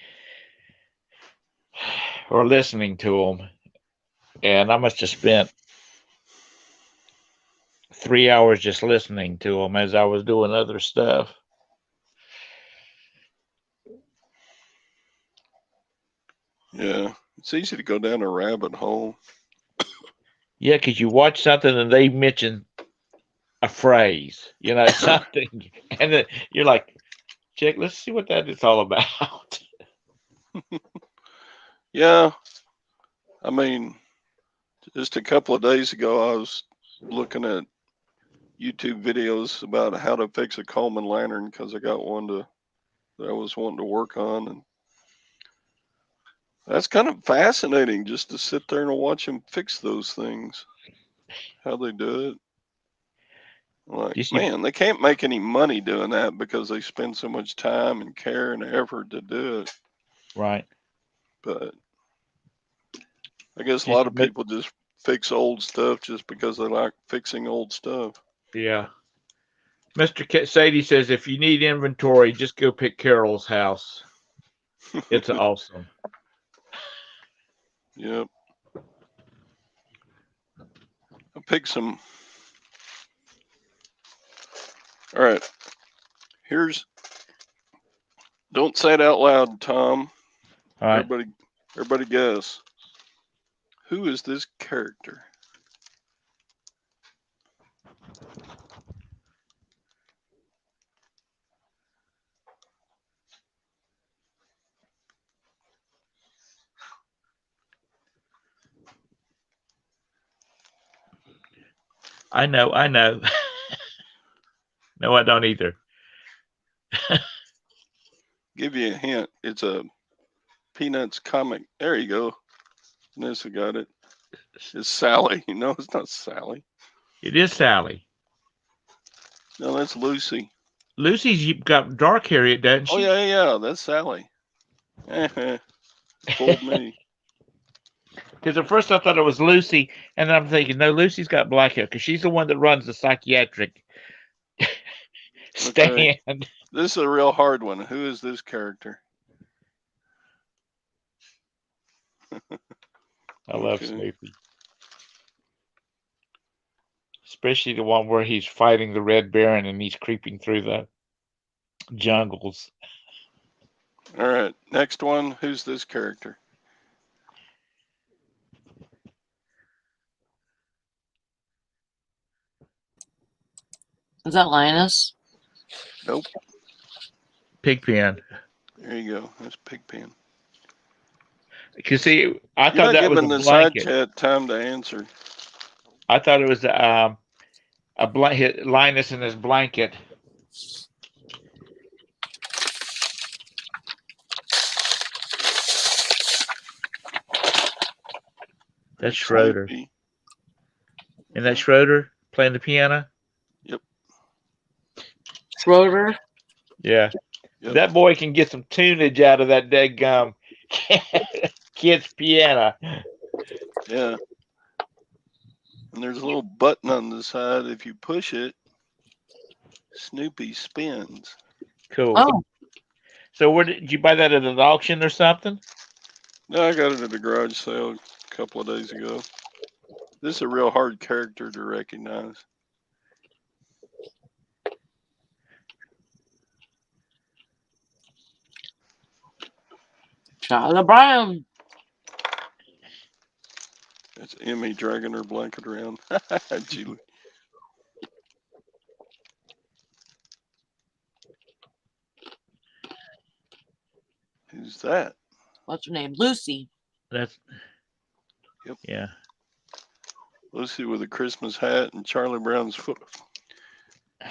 or listening to them, and I must have spent 3 hours just listening to them as I was doing other stuff. Yeah, it's easy to go down a rabbit hole. Yeah, because you watch something and they mention a phrase, something, and then you're like, check, let's see what that is all about. Yeah, I mean, just a couple of days ago, I was looking at YouTube videos about how to fix a Coleman lantern because I got one that I was wanting to work on, and that's kind of fascinating just to sit there and watch them fix those things, how they do it. Like, You see, man, they can't make any money doing that because they spend so much time and care and effort to do it. right? But I guess a You lot see, of people just fix old stuff just because they like fixing old stuff. yeah. Mr. Sadie says if you need inventory, just go pick Carol's house. It's awesome. Yep. I picked some. All right. Here's. Don't say it out loud, Tom. All right. Everybody guess. Who is this character? I know. No, I don't either. Give you a hint. It's a Peanuts comic. There you go. Nessa got it. It's Sally. No, it's not Sally. It is Sally. No, that's Lucy. Lucy's got dark hair, doesn't Oh she? yeah, that's Sally. Fooled me. Because at first I thought it was Lucy, and then I'm thinking, no, Lucy's got black hair because she's the one that runs the psychiatric stand. Okay. This is a real hard one. Who is this character? I love Snoopy. Especially the one where he's fighting the Red Baron and he's creeping through the jungles. All right. Next one. Who's this character? Is that Linus? Nope. Pigpen. There you go. That's Pigpen. You see, I You're thought not that was a giving the side blanket. chat time to answer. I thought it was a blanket. Linus in his blanket. That's Schroeder. Snoopy. And that Schroeder playing the piano? Yep. Schroeder. Yeah. Yep. That boy can get some tunage out of that dead gum kid's piano. Yeah. And there's a little button on the side. If you push it, Snoopy spins. Cool. Oh, So where did you buy that at an auction or something? No, I got it at a garage sale a couple of days ago. This is a real hard character to recognize. Charlie Brown. It's Emmy dragging her blanket around. Julie. Who's that? What's her name? Lucy. That's Yep. Yeah. Lucy with a Christmas hat and Charlie Brown's foot.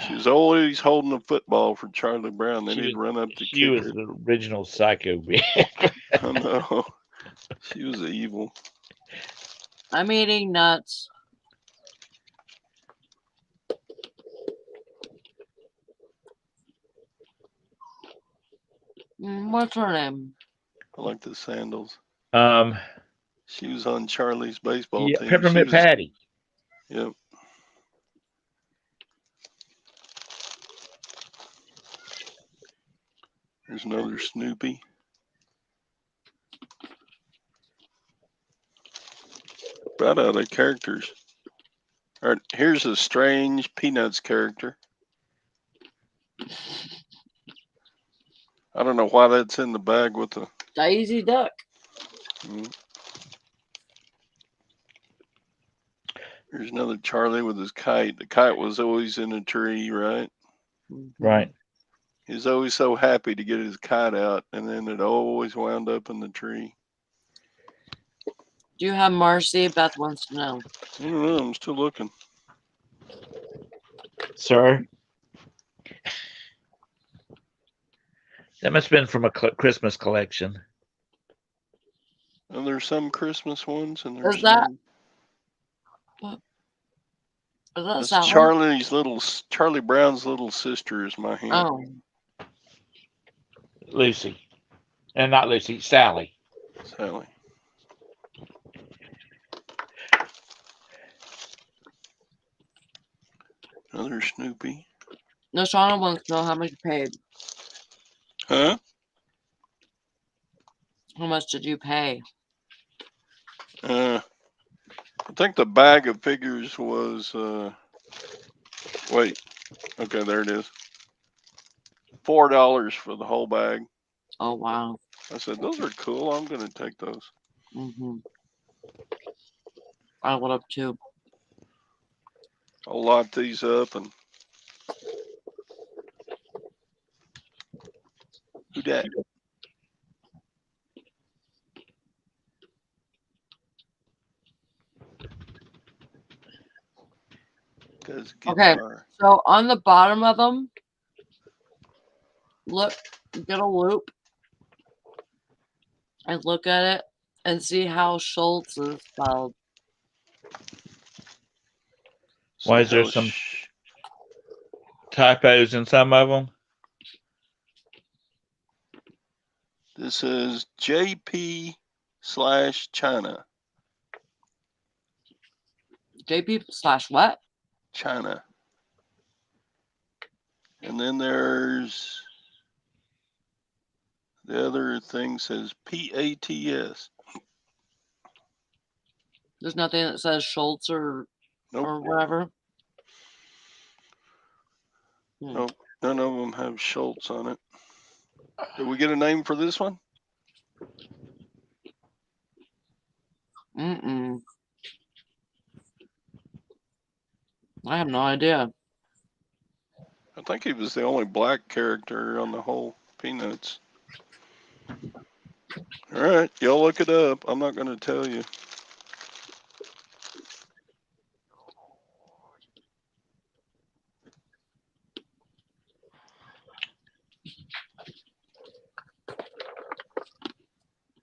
She was always holding a football for Charlie Brown. Then he'd run up to She kick was it. the original psycho bitch. Oh no, she was evil. I'm eating nuts. What's her name? I like the sandals. Um, She was on Charlie's baseball yeah, team. Peppermint She was, Patty. yep. There's another Snoopy. About out of characters. All right, here's a strange Peanuts character. I don't know why that's in the bag with the. Daisy Duck. There's another Charlie with his kite. The kite was always in a tree, right? Right. He was always so happy to get his kite out, and then it always wound up in the tree. Do you have Marcy? Beth wants to know. I don't know. I'm still looking. Sir? That must have been from a Christmas collection. And there's some Christmas ones, and there's Is that? some. Is that That's Sally? Charlie Brown's little sister is my hand. Oh. Lucy. And not Lucy, Sally. Sally. Another Snoopy. No, Shauna wants to know how much you paid. Huh? How much did you pay? I think the bag of figures was. Wait. Okay, there it is. $4 for the whole bag. Oh, wow. I said, those are cool. I'm going to take those. I would have too. I'll lot these up and. Who dat? Okay, so on the bottom of them, look, get a loop and look at it and see how Schultz is spelled. Why is there some typos in some of them? This is JP/China. JP/what? China. And then there's the other thing says PATS. There's nothing that says Schultz or whatever. Nope, none of them have Schultz on it. Did we get a name for this one? I have no idea. I think he was the only black character on the whole Peanuts. All right, y'all look it up. I'm not going to tell you.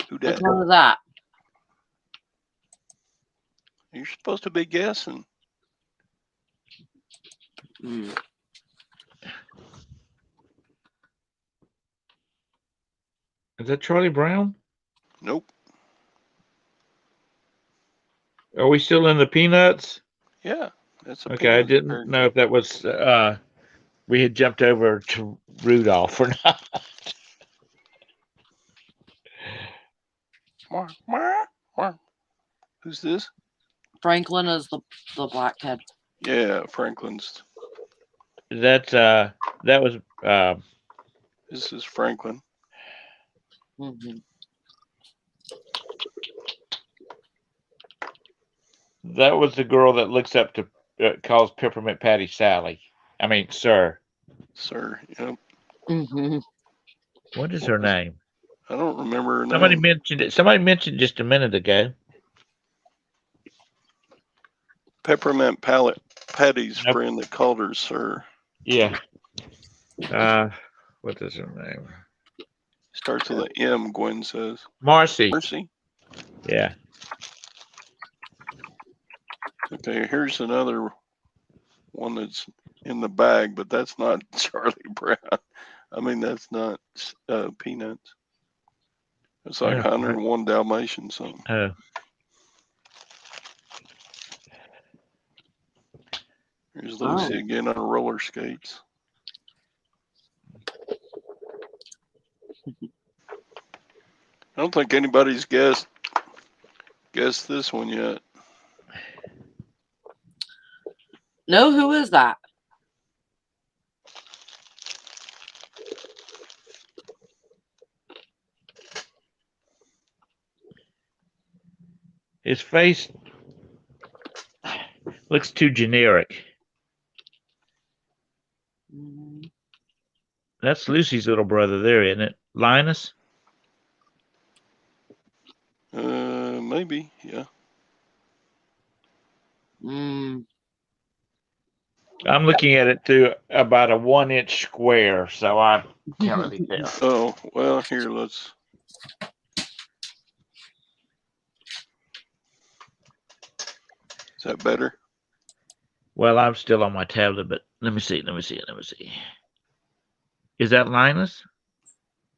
Who Which dat? one was that? You're supposed to be guessing. Mm. Is that Charlie Brown? Nope. Are we still in the Peanuts? Yeah, that's a Okay, I Peanuts didn't character. know if that was we had jumped over to Rudolph or not. Mwah, mwah, mwah. Who's this? Franklin is the black kid. Yeah, Franklin's. That's that was This is Franklin. Mm-hmm. that was the girl that looks up to calls Peppermint Patty Sally. I mean, sir. Sir. Yep. Mm-hmm. What is What her was, name? I don't remember her Somebody name. mentioned it. Somebody mentioned just a minute ago. Peppermint Patty's Nope. friend that called her Sir. Yeah. Uh, what is her name? Starts with an M, Gwen says. Marcy. Mercy. Yeah. Okay, here's another one that's in the bag, but that's not Charlie Brown. I mean, that's not Peanuts. It's like Oh, 101 Dalmatians something. oh. Here's Oh. Lucy again on roller skates. I don't think anybody's guessed this one yet. No, who is that? His face looks too generic. Mm-hmm. That's Lucy's little brother there, isn't it? Linus? Maybe, yeah. Mm. I'm looking at it through about a 1 inch square, so I can't really tell. Oh, well, here, let's. Is that better? Well, I'm still on my tablet, but let me see. Is that Linus?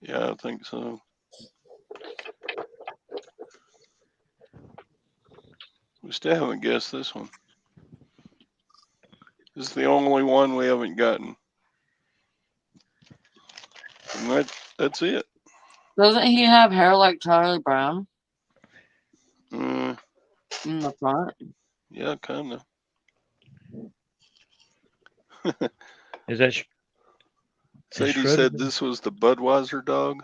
Yeah, I think so. We still haven't guessed this one. This is the only one we haven't gotten. And that's it. Doesn't he have hair like Charlie Brown Uh, in the front? yeah, kind of. Is that Sadie Schroeder? said this was the Budweiser dog.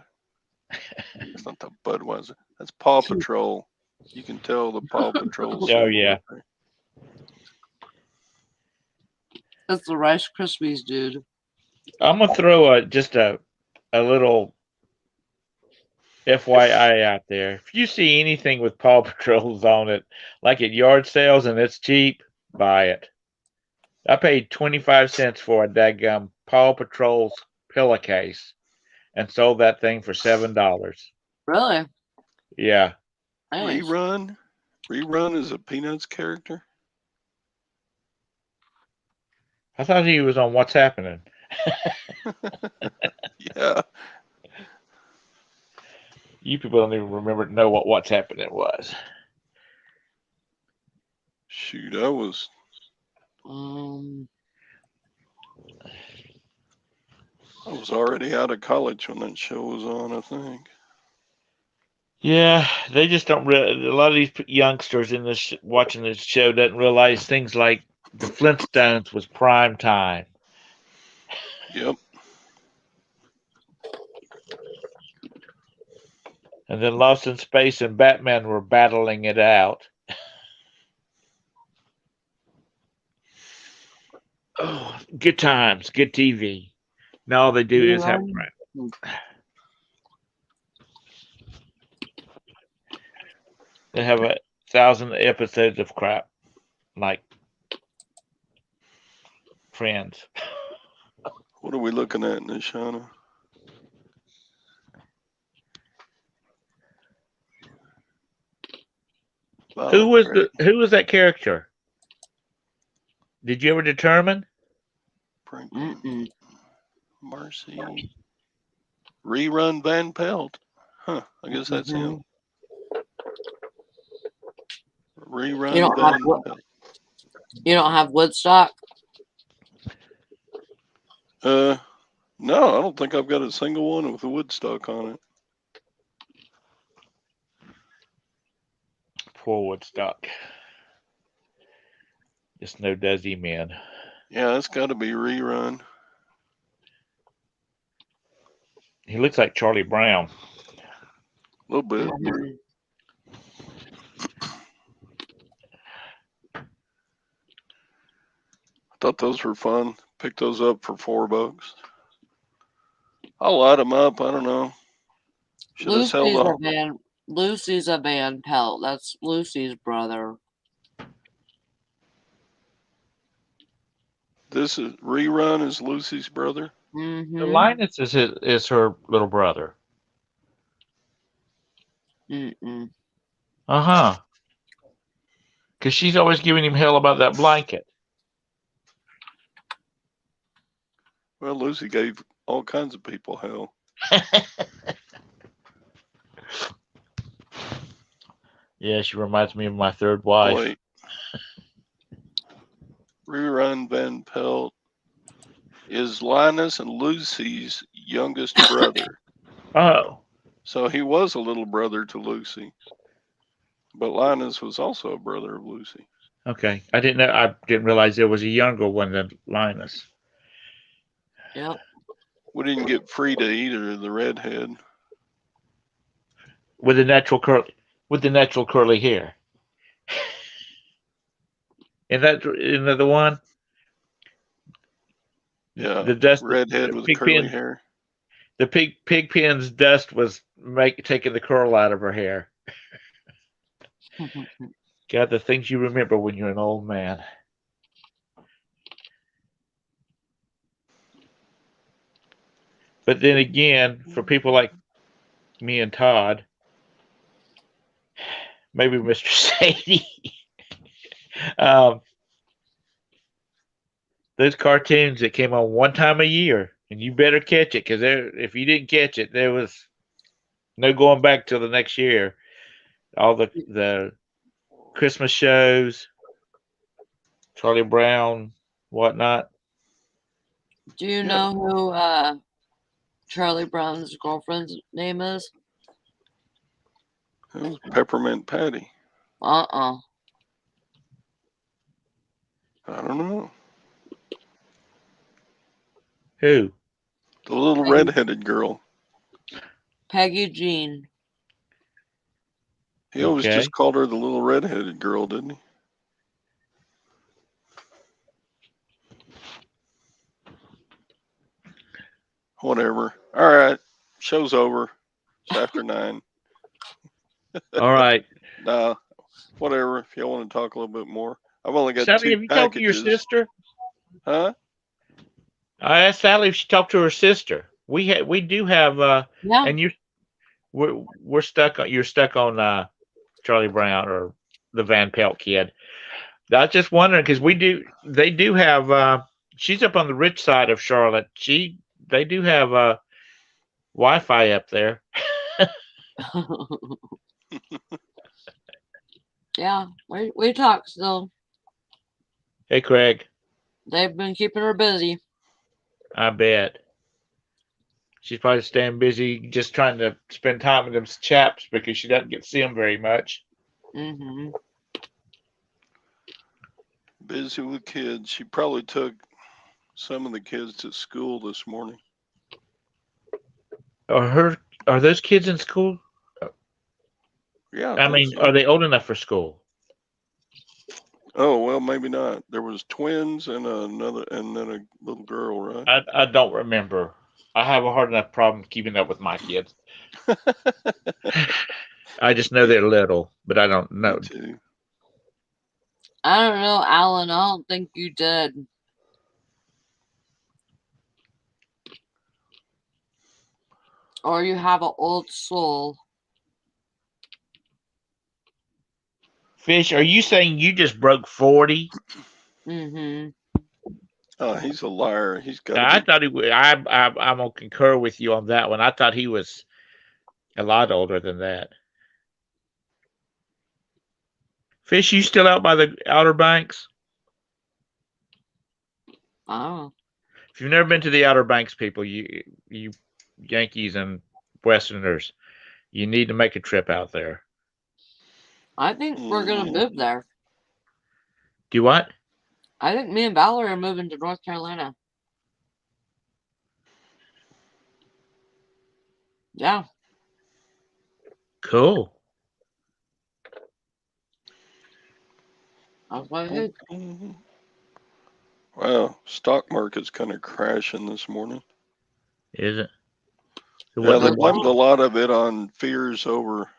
It's not the Budweiser. That's Paw Patrol. You can tell the Paw Patrol Oh symbol. yeah. Right there. That's the Rice Krispies dude. I'm gonna throw just a little FYI out there. If you see anything with Paw Patrols on it, like at yard sales and it's cheap, buy it. I paid 25 cents for a daggum Paw Patrol's pillowcase and sold that thing for $7. Really? Yeah. Nice. Rerun is a Peanuts character. I thought he was on What's Happening. Yeah. You people don't even know what What's Happening was. Shoot, I was already out of college when that show was on, I think. Yeah, they just don't a lot of these youngsters in this watching this show doesn't realize things like the Flintstones was prime time. Yep. And then Lost in Space and Batman were battling it out. Oh, good times, good TV. Now all they do is have crap. They have 1,000 episodes of crap, like Friends. What are we looking at, Nishana? Who Follow was Craig. who was that character? Did you ever determine? Franklin. Mm-mm. Marcy. Rerun Van Pelt. Huh. I guess that's him. You Rerun don't have Van Pelt. you don't have Woodstock. No, I don't think I've got a single one with a Woodstock on it. Poor Woodstock. Just no Desi man. Yeah, it's got to be rerun. He looks like Charlie Brown. A little bit. Mhm. I thought those were fun. Picked those up for $4. I'll light them up. I don't know. Should I sell Lucy's a Van Pelt. That's Lucy's brother. This is rerun is Lucy's brother. Mm-hmm. Linus is her little brother. Mm-mm. Uh-huh. Because she's always giving him hell about that blanket. Well, Lucy gave all kinds of people hell. Yeah, she reminds me of my third wife. Wait. Rerun Van Pelt is Linus and Lucy's youngest brother. Oh. So he was a little brother to Lucy. But Linus was also a brother of Lucy. Okay. I didn't realize there was a younger one than Linus. Yep. We didn't get Frida either, the redhead. With the natural curly hair. Isn't that the one? Yeah. The dust Redhead with curly hair. The pigpen's dust was taking the curl out of her hair. God, the things you remember when you're an old man. But then again, for people like me and Todd, maybe Mr. Sadie, those cartoons that came on one time a year, and you better catch it, because if you didn't catch it, there was no going back till the next year. All the Christmas shows, Charlie Brown, whatnot. Do you know who Charlie Brown's girlfriend's name is? It was Peppermint Patty. Uh-uh. I don't know. Who? The little redheaded girl. Peggy Jean. He always just called her the little redheaded girl, didn't he? Whatever. All right. Show's over. It's after 9. All right. Nah, whatever. If y'all want to talk a little bit more. I've only got Sally, 2 have you talked to your packages. sister? Huh? I asked Sally if she talked to her sister. We do have Yeah. and you're stuck on Charlie Brown or the Van Pelt kid. I was just wondering because they do have she's up on the rich side of Charlotte. They do have Wi-Fi up there. Yeah, we talk still. Hey Craig. They've been keeping her busy. I bet. She's probably staying busy just trying to spend time with them chaps because she doesn't get to see them very much. Mm-hmm. Busy with kids. She probably took some of the kids to school this morning. Are those kids in school? Yeah. I mean, are they old enough for school? Oh, well, maybe not. There was twins and then a little girl, right? I don't remember. I have a hard enough problem keeping up with my kids. I just know Me, they're little, but I don't me know. too. I don't know, Alan. I don't think you did. Or you have an old soul. Fish, are you saying you just broke 40? Mm-hmm. Oh, he's a liar. He's got to I be. thought he would. I'm gonna concur with you on that one. I thought he was a lot older than that. Fish, you still out by the Outer Banks? Oh. If you've never been to the Outer Banks, people, you Yankees and Westerners, you need to make a trip out there. I think we're gonna move there. Do what? I think me and Valerie are moving to North Carolina. Yeah. Cool. That's what I heard. Wow, stock market's kind of crashing this morning. Is it? So Yeah, what they did blamed a lot of it on fears over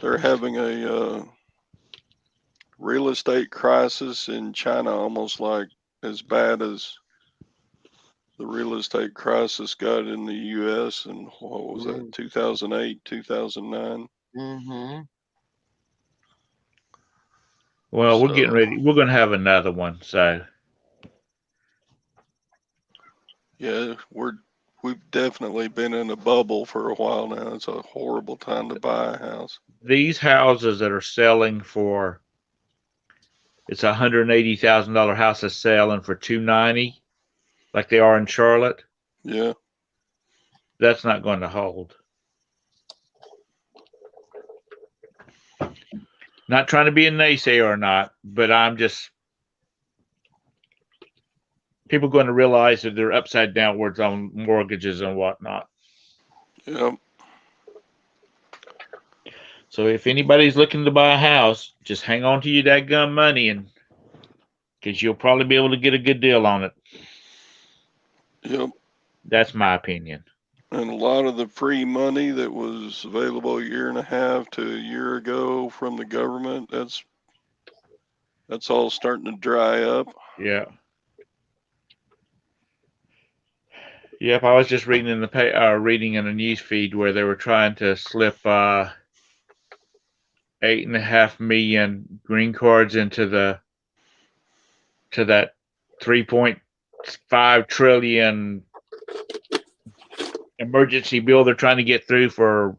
they're having a real estate crisis in China, almost like as bad as the real estate crisis got in the U.S. and what was that, 2008, 2009? Mm-hmm. Well, we're getting So, ready. We're going to have another one. So yeah, we've definitely been in a bubble for a while now. It's a horrible time to buy a house. these houses that are selling for, it's $180,000 house is selling for 290, like they are in Charlotte. Yeah, That's not going to hold. Not trying to be a naysayer or not, but I'm just people going to realize that they're upside downwards on mortgages and whatnot. yeah, So if anybody's looking to buy a house, just hang on to your dadgum money, and because you'll probably be able to get a good deal on it. yep. That's my opinion. And a lot of the free money that was available a year and a half to a year ago from the government, that's all starting to dry up. Yeah. Yep. I was just reading in the reading in a news feed where they were trying to slip 8.5 million green cards into that 3.5 trillion emergency bill they're trying to get through for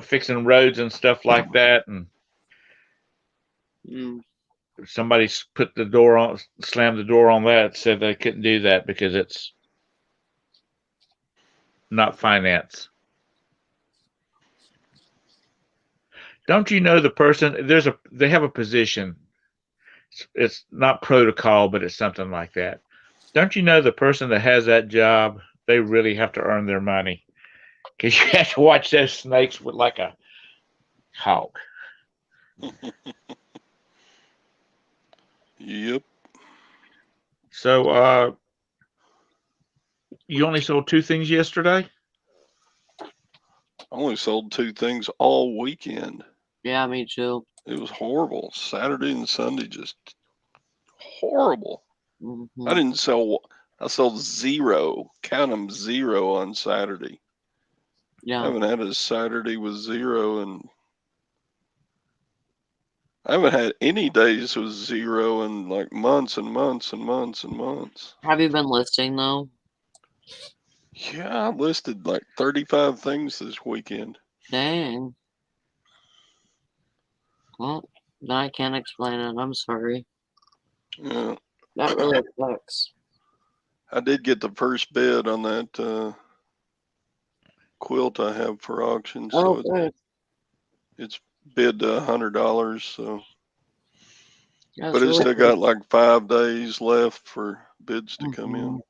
fixing roads and stuff like that. And somebody slammed the door on that, said they couldn't do that because it's not finance. Don't you know the person? They have a position. It's not protocol, but it's something like that. Don't you know the person that has that job? They really have to earn their money because you have to watch those snakes with like a hawk. Yep. So, you only sold two things yesterday? I only sold two things all weekend. Yeah, me too. It was horrible. Saturday and Sunday, just horrible. Mm-hmm. I didn't sell, I sold zero, count them, zero on Saturday. Yeah. I haven't had a Saturday with zero, and I haven't had any days with zero in like months and months and months and months. Have you been listing though? Yeah, I listed like 35 things this weekend. Dang. Well, I can't explain it. I'm sorry. Yeah, That really sucks. I did get the first bid on that quilt I have for auction, Oh, so good. it's bid to $100. So, That's but it's really still good. got like 5 days left for bids to come in.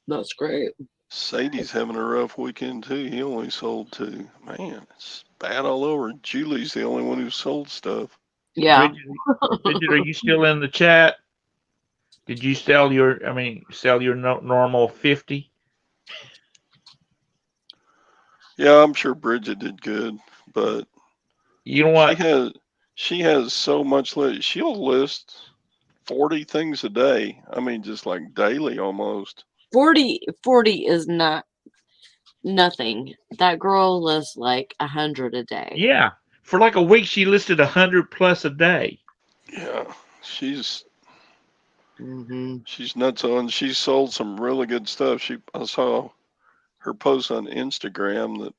That's great. Sadie's having a rough weekend too. He only sold two. Man, it's bad all over. Julie's the only one who sold stuff. Yeah. Bridget, are you still in the chat? Did you sell your normal 50? Yeah, I'm sure Bridget did good, but You know she what? has she has so much list. She'll list 40 things a day. I mean, just like daily almost. 40 is not nothing. That girl lists like 100 a day. Yeah, for like a week, she listed 100 plus a day. Yeah, she's Hmm. she's nuts on. She sold some really good stuff. I saw her post on Instagram that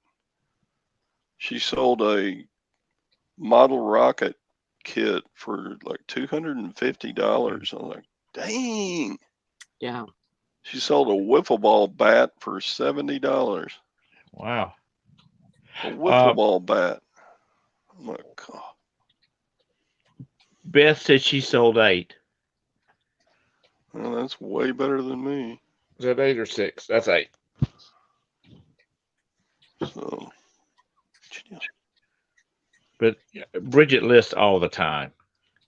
she sold a model rocket kit for like $250. I was like, dang. Yeah. She sold a wiffle ball bat for $70. Wow. A wiffle Uh, ball bat. I'm like, God, Beth said she sold 8. well, that's way better than me. Is that 8 or 6? That's 8. So, But Bridget lists all the time.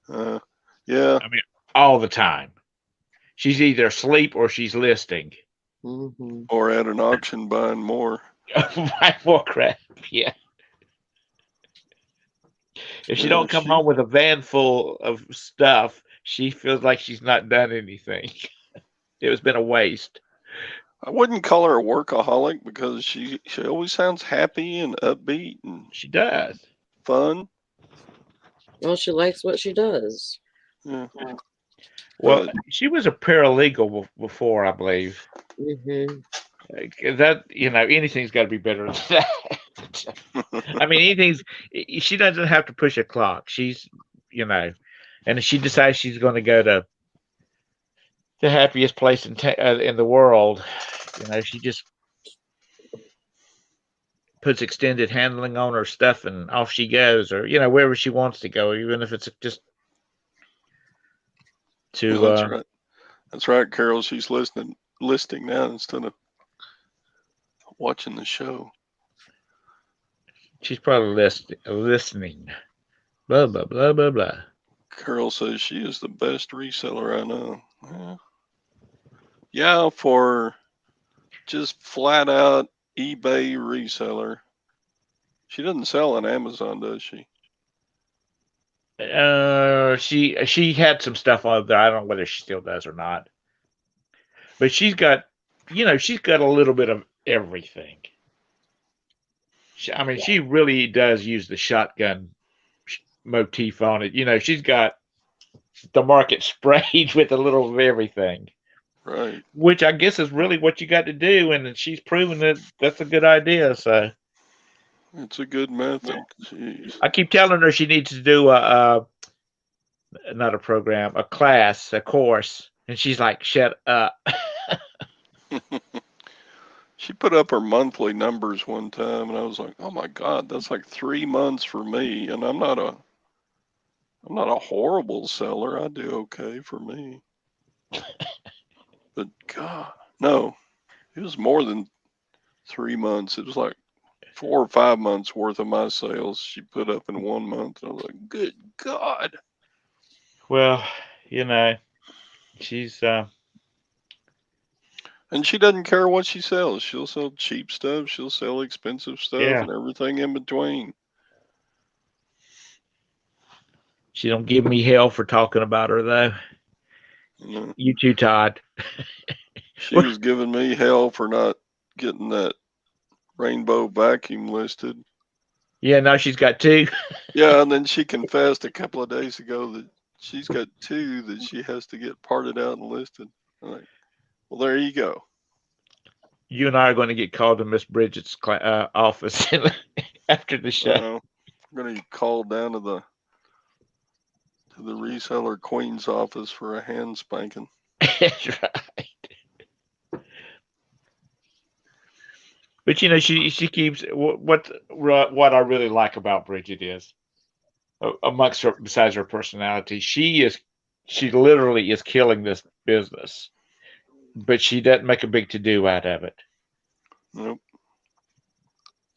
uh, yeah, I mean, all the time. She's either asleep or she's listing. Hmm. or at an auction buying more. Buy more crap. Yeah. If she Yeah, don't come home with a van full of stuff, she feels like she's not done anything. It has been a waste. I wouldn't call her a workaholic because she always sounds happy and upbeat and She does. fun. Well, she likes what she does. Yeah, Well, but she was a paralegal before, I believe. Hmm. That anything's got to be better than that. I mean, anything's. She doesn't have to push a clock. She's, you know, and if she decides she's going to go to the happiest place in the world, she just puts extended handling on her stuff and off she goes, or wherever she wants to go, even if it's just well, to. that's right. That's right, Carol. She's listing now instead of watching the show. She's probably listening. Blah blah blah blah blah. Carol says she is the best reseller I know. Yeah, for just flat out eBay reseller. She doesn't sell on Amazon, does she? She had some stuff on there. I don't know whether she still does or not, but she's got a little bit of everything. I mean, she really does use the shotgun motif on it. She's got the market sprayed with a little of everything, Right. which I guess is really what you got to do, and she's proven that that's a good idea. So It's a good method. Jeez. I keep telling her she needs to do not a program, a class, a course, and she's like, "Shut up." She put up her monthly numbers one time, and I was like, "Oh my God, that's like 3 months for me." And I'm not a horrible seller. I do okay for me. But God, no, it was more than 3 months. It was like 4 or 5 months worth of my sales she put up in 1 month. And I was like, "Good God!" Well, you know, she's And she doesn't care what she sells. She'll sell cheap stuff. She'll sell expensive stuff, yeah. and everything in between. She don't give me hell for talking about her though. You know, You too, Todd. she was giving me hell for not getting that rainbow vacuum listed. Yeah, now she's got 2. Yeah, and then she confessed a couple of days ago that she's got 2 that she has to get parted out and listed. I'm like, well, there you go. You and I are going to get called to Miss Bridget's office after the show. I'm gonna get called down to the reseller queen's office for a hand spanking. That's right. But she keeps what I really like about Bridget is amongst her besides her personality, she literally is killing this business, but she doesn't make a big to do out of it. Nope.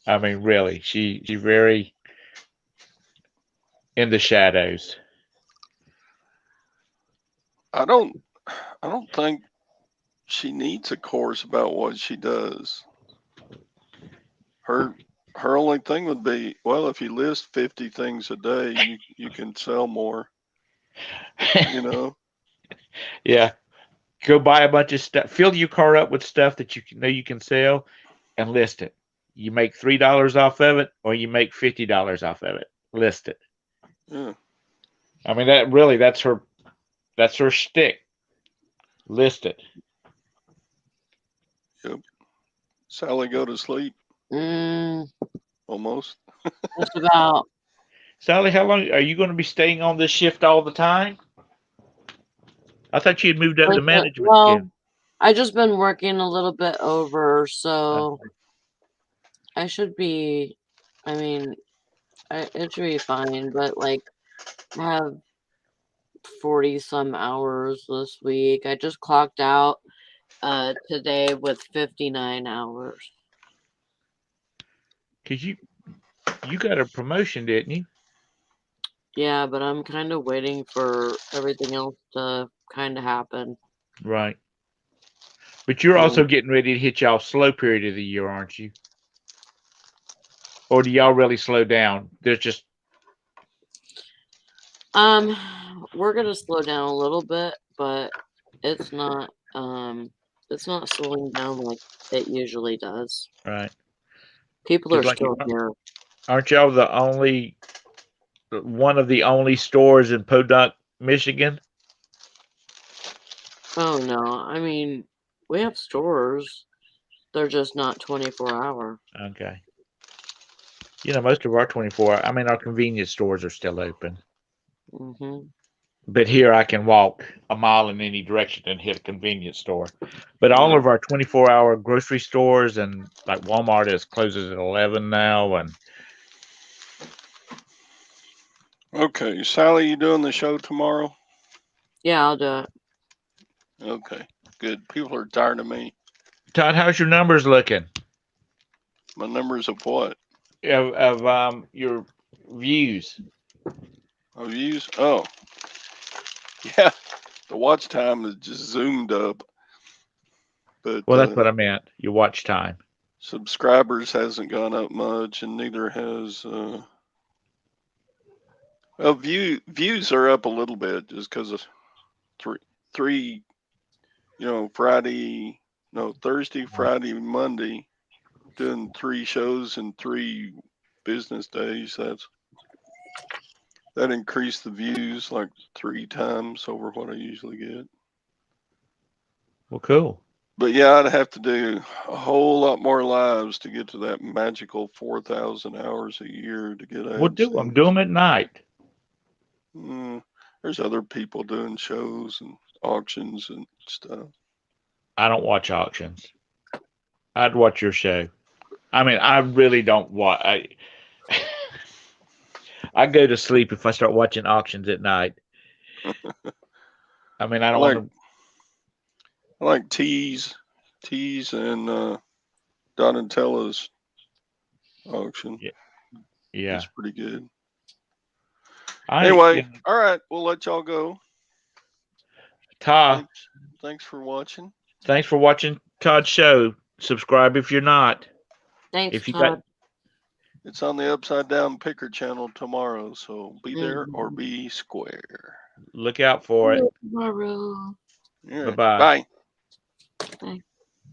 I mean, really, she's very in the shadows. I don't I don't think she needs a course about what she does. Her her only thing would be, well, if you list 50 things a day, you can sell more. You know. Yeah. Go buy a bunch of stuff. Fill your car up with stuff that know you can sell, and list it. You make $3 off of it, or you make $50 off of it. List it. Yeah. I mean, that's her shtick. List it. Yep. Sally, go to sleep. Mm, Almost. just about. Sally, how long are you going to be staying on this shift all the time? I thought you had moved up to management again. Well, I just been working a little bit over, so I should be. I mean, it should be fine. But like, I have 40 some hours this week. I just clocked out today with 59 hours. Because you got a promotion, didn't you? Yeah, but I'm kind of waiting for everything else to kind of happen. Right. But you're also getting ready to hit y'all slow period of the year, aren't you? Or do y'all really slow down? There's just We're gonna slow down a little bit, but it's not slowing down like it usually does. right. People are Because like, still here. aren't y'all one of the only stores in Podunk, Michigan? Oh no, I mean we have stores. They're just not 24-hour. Okay. You know, most of our 24, I mean, our convenience stores are still open. Mm-hmm. But here I can walk a mile in any direction and hit a convenience store. But all of our 24-hour grocery stores and like Walmart closes at 11 now. And Okay, Sally, you doing the show tomorrow? Yeah, I'll do it. Okay, good. People are tired of me. Todd, how's your numbers looking? My numbers of what? Of your views. Of views? Oh, yeah. The watch time is just zoomed up. But Well, that's what I meant. Your watch time. Subscribers hasn't gone up much, and neither has. Well, views are up a little bit just because of three. Thursday, Friday, Monday, doing 3 shows in 3 business days. That increased the views like 3 times over what I usually get. Well, cool. But yeah, I'd have to do a whole lot more lives to get to that magical 4,000 hours a year to get Well, do AdSense. them at night. There's other people doing shows and auctions and stuff. I don't watch auctions. I'd watch your show. I mean, I really don't watch. I go to sleep if I start watching auctions at night. I mean, I don't want to. I like Tease and Donatella's auction. Yeah. It's pretty good. All right, we'll let y'all go. Todd, thanks for watching. Thanks for watching Todd's show. Subscribe if you're not. Thanks, Todd. It's on the Upside Down Picker channel tomorrow, so be there or be square. Look out for it. Tomorrow. Bye-bye. Bye.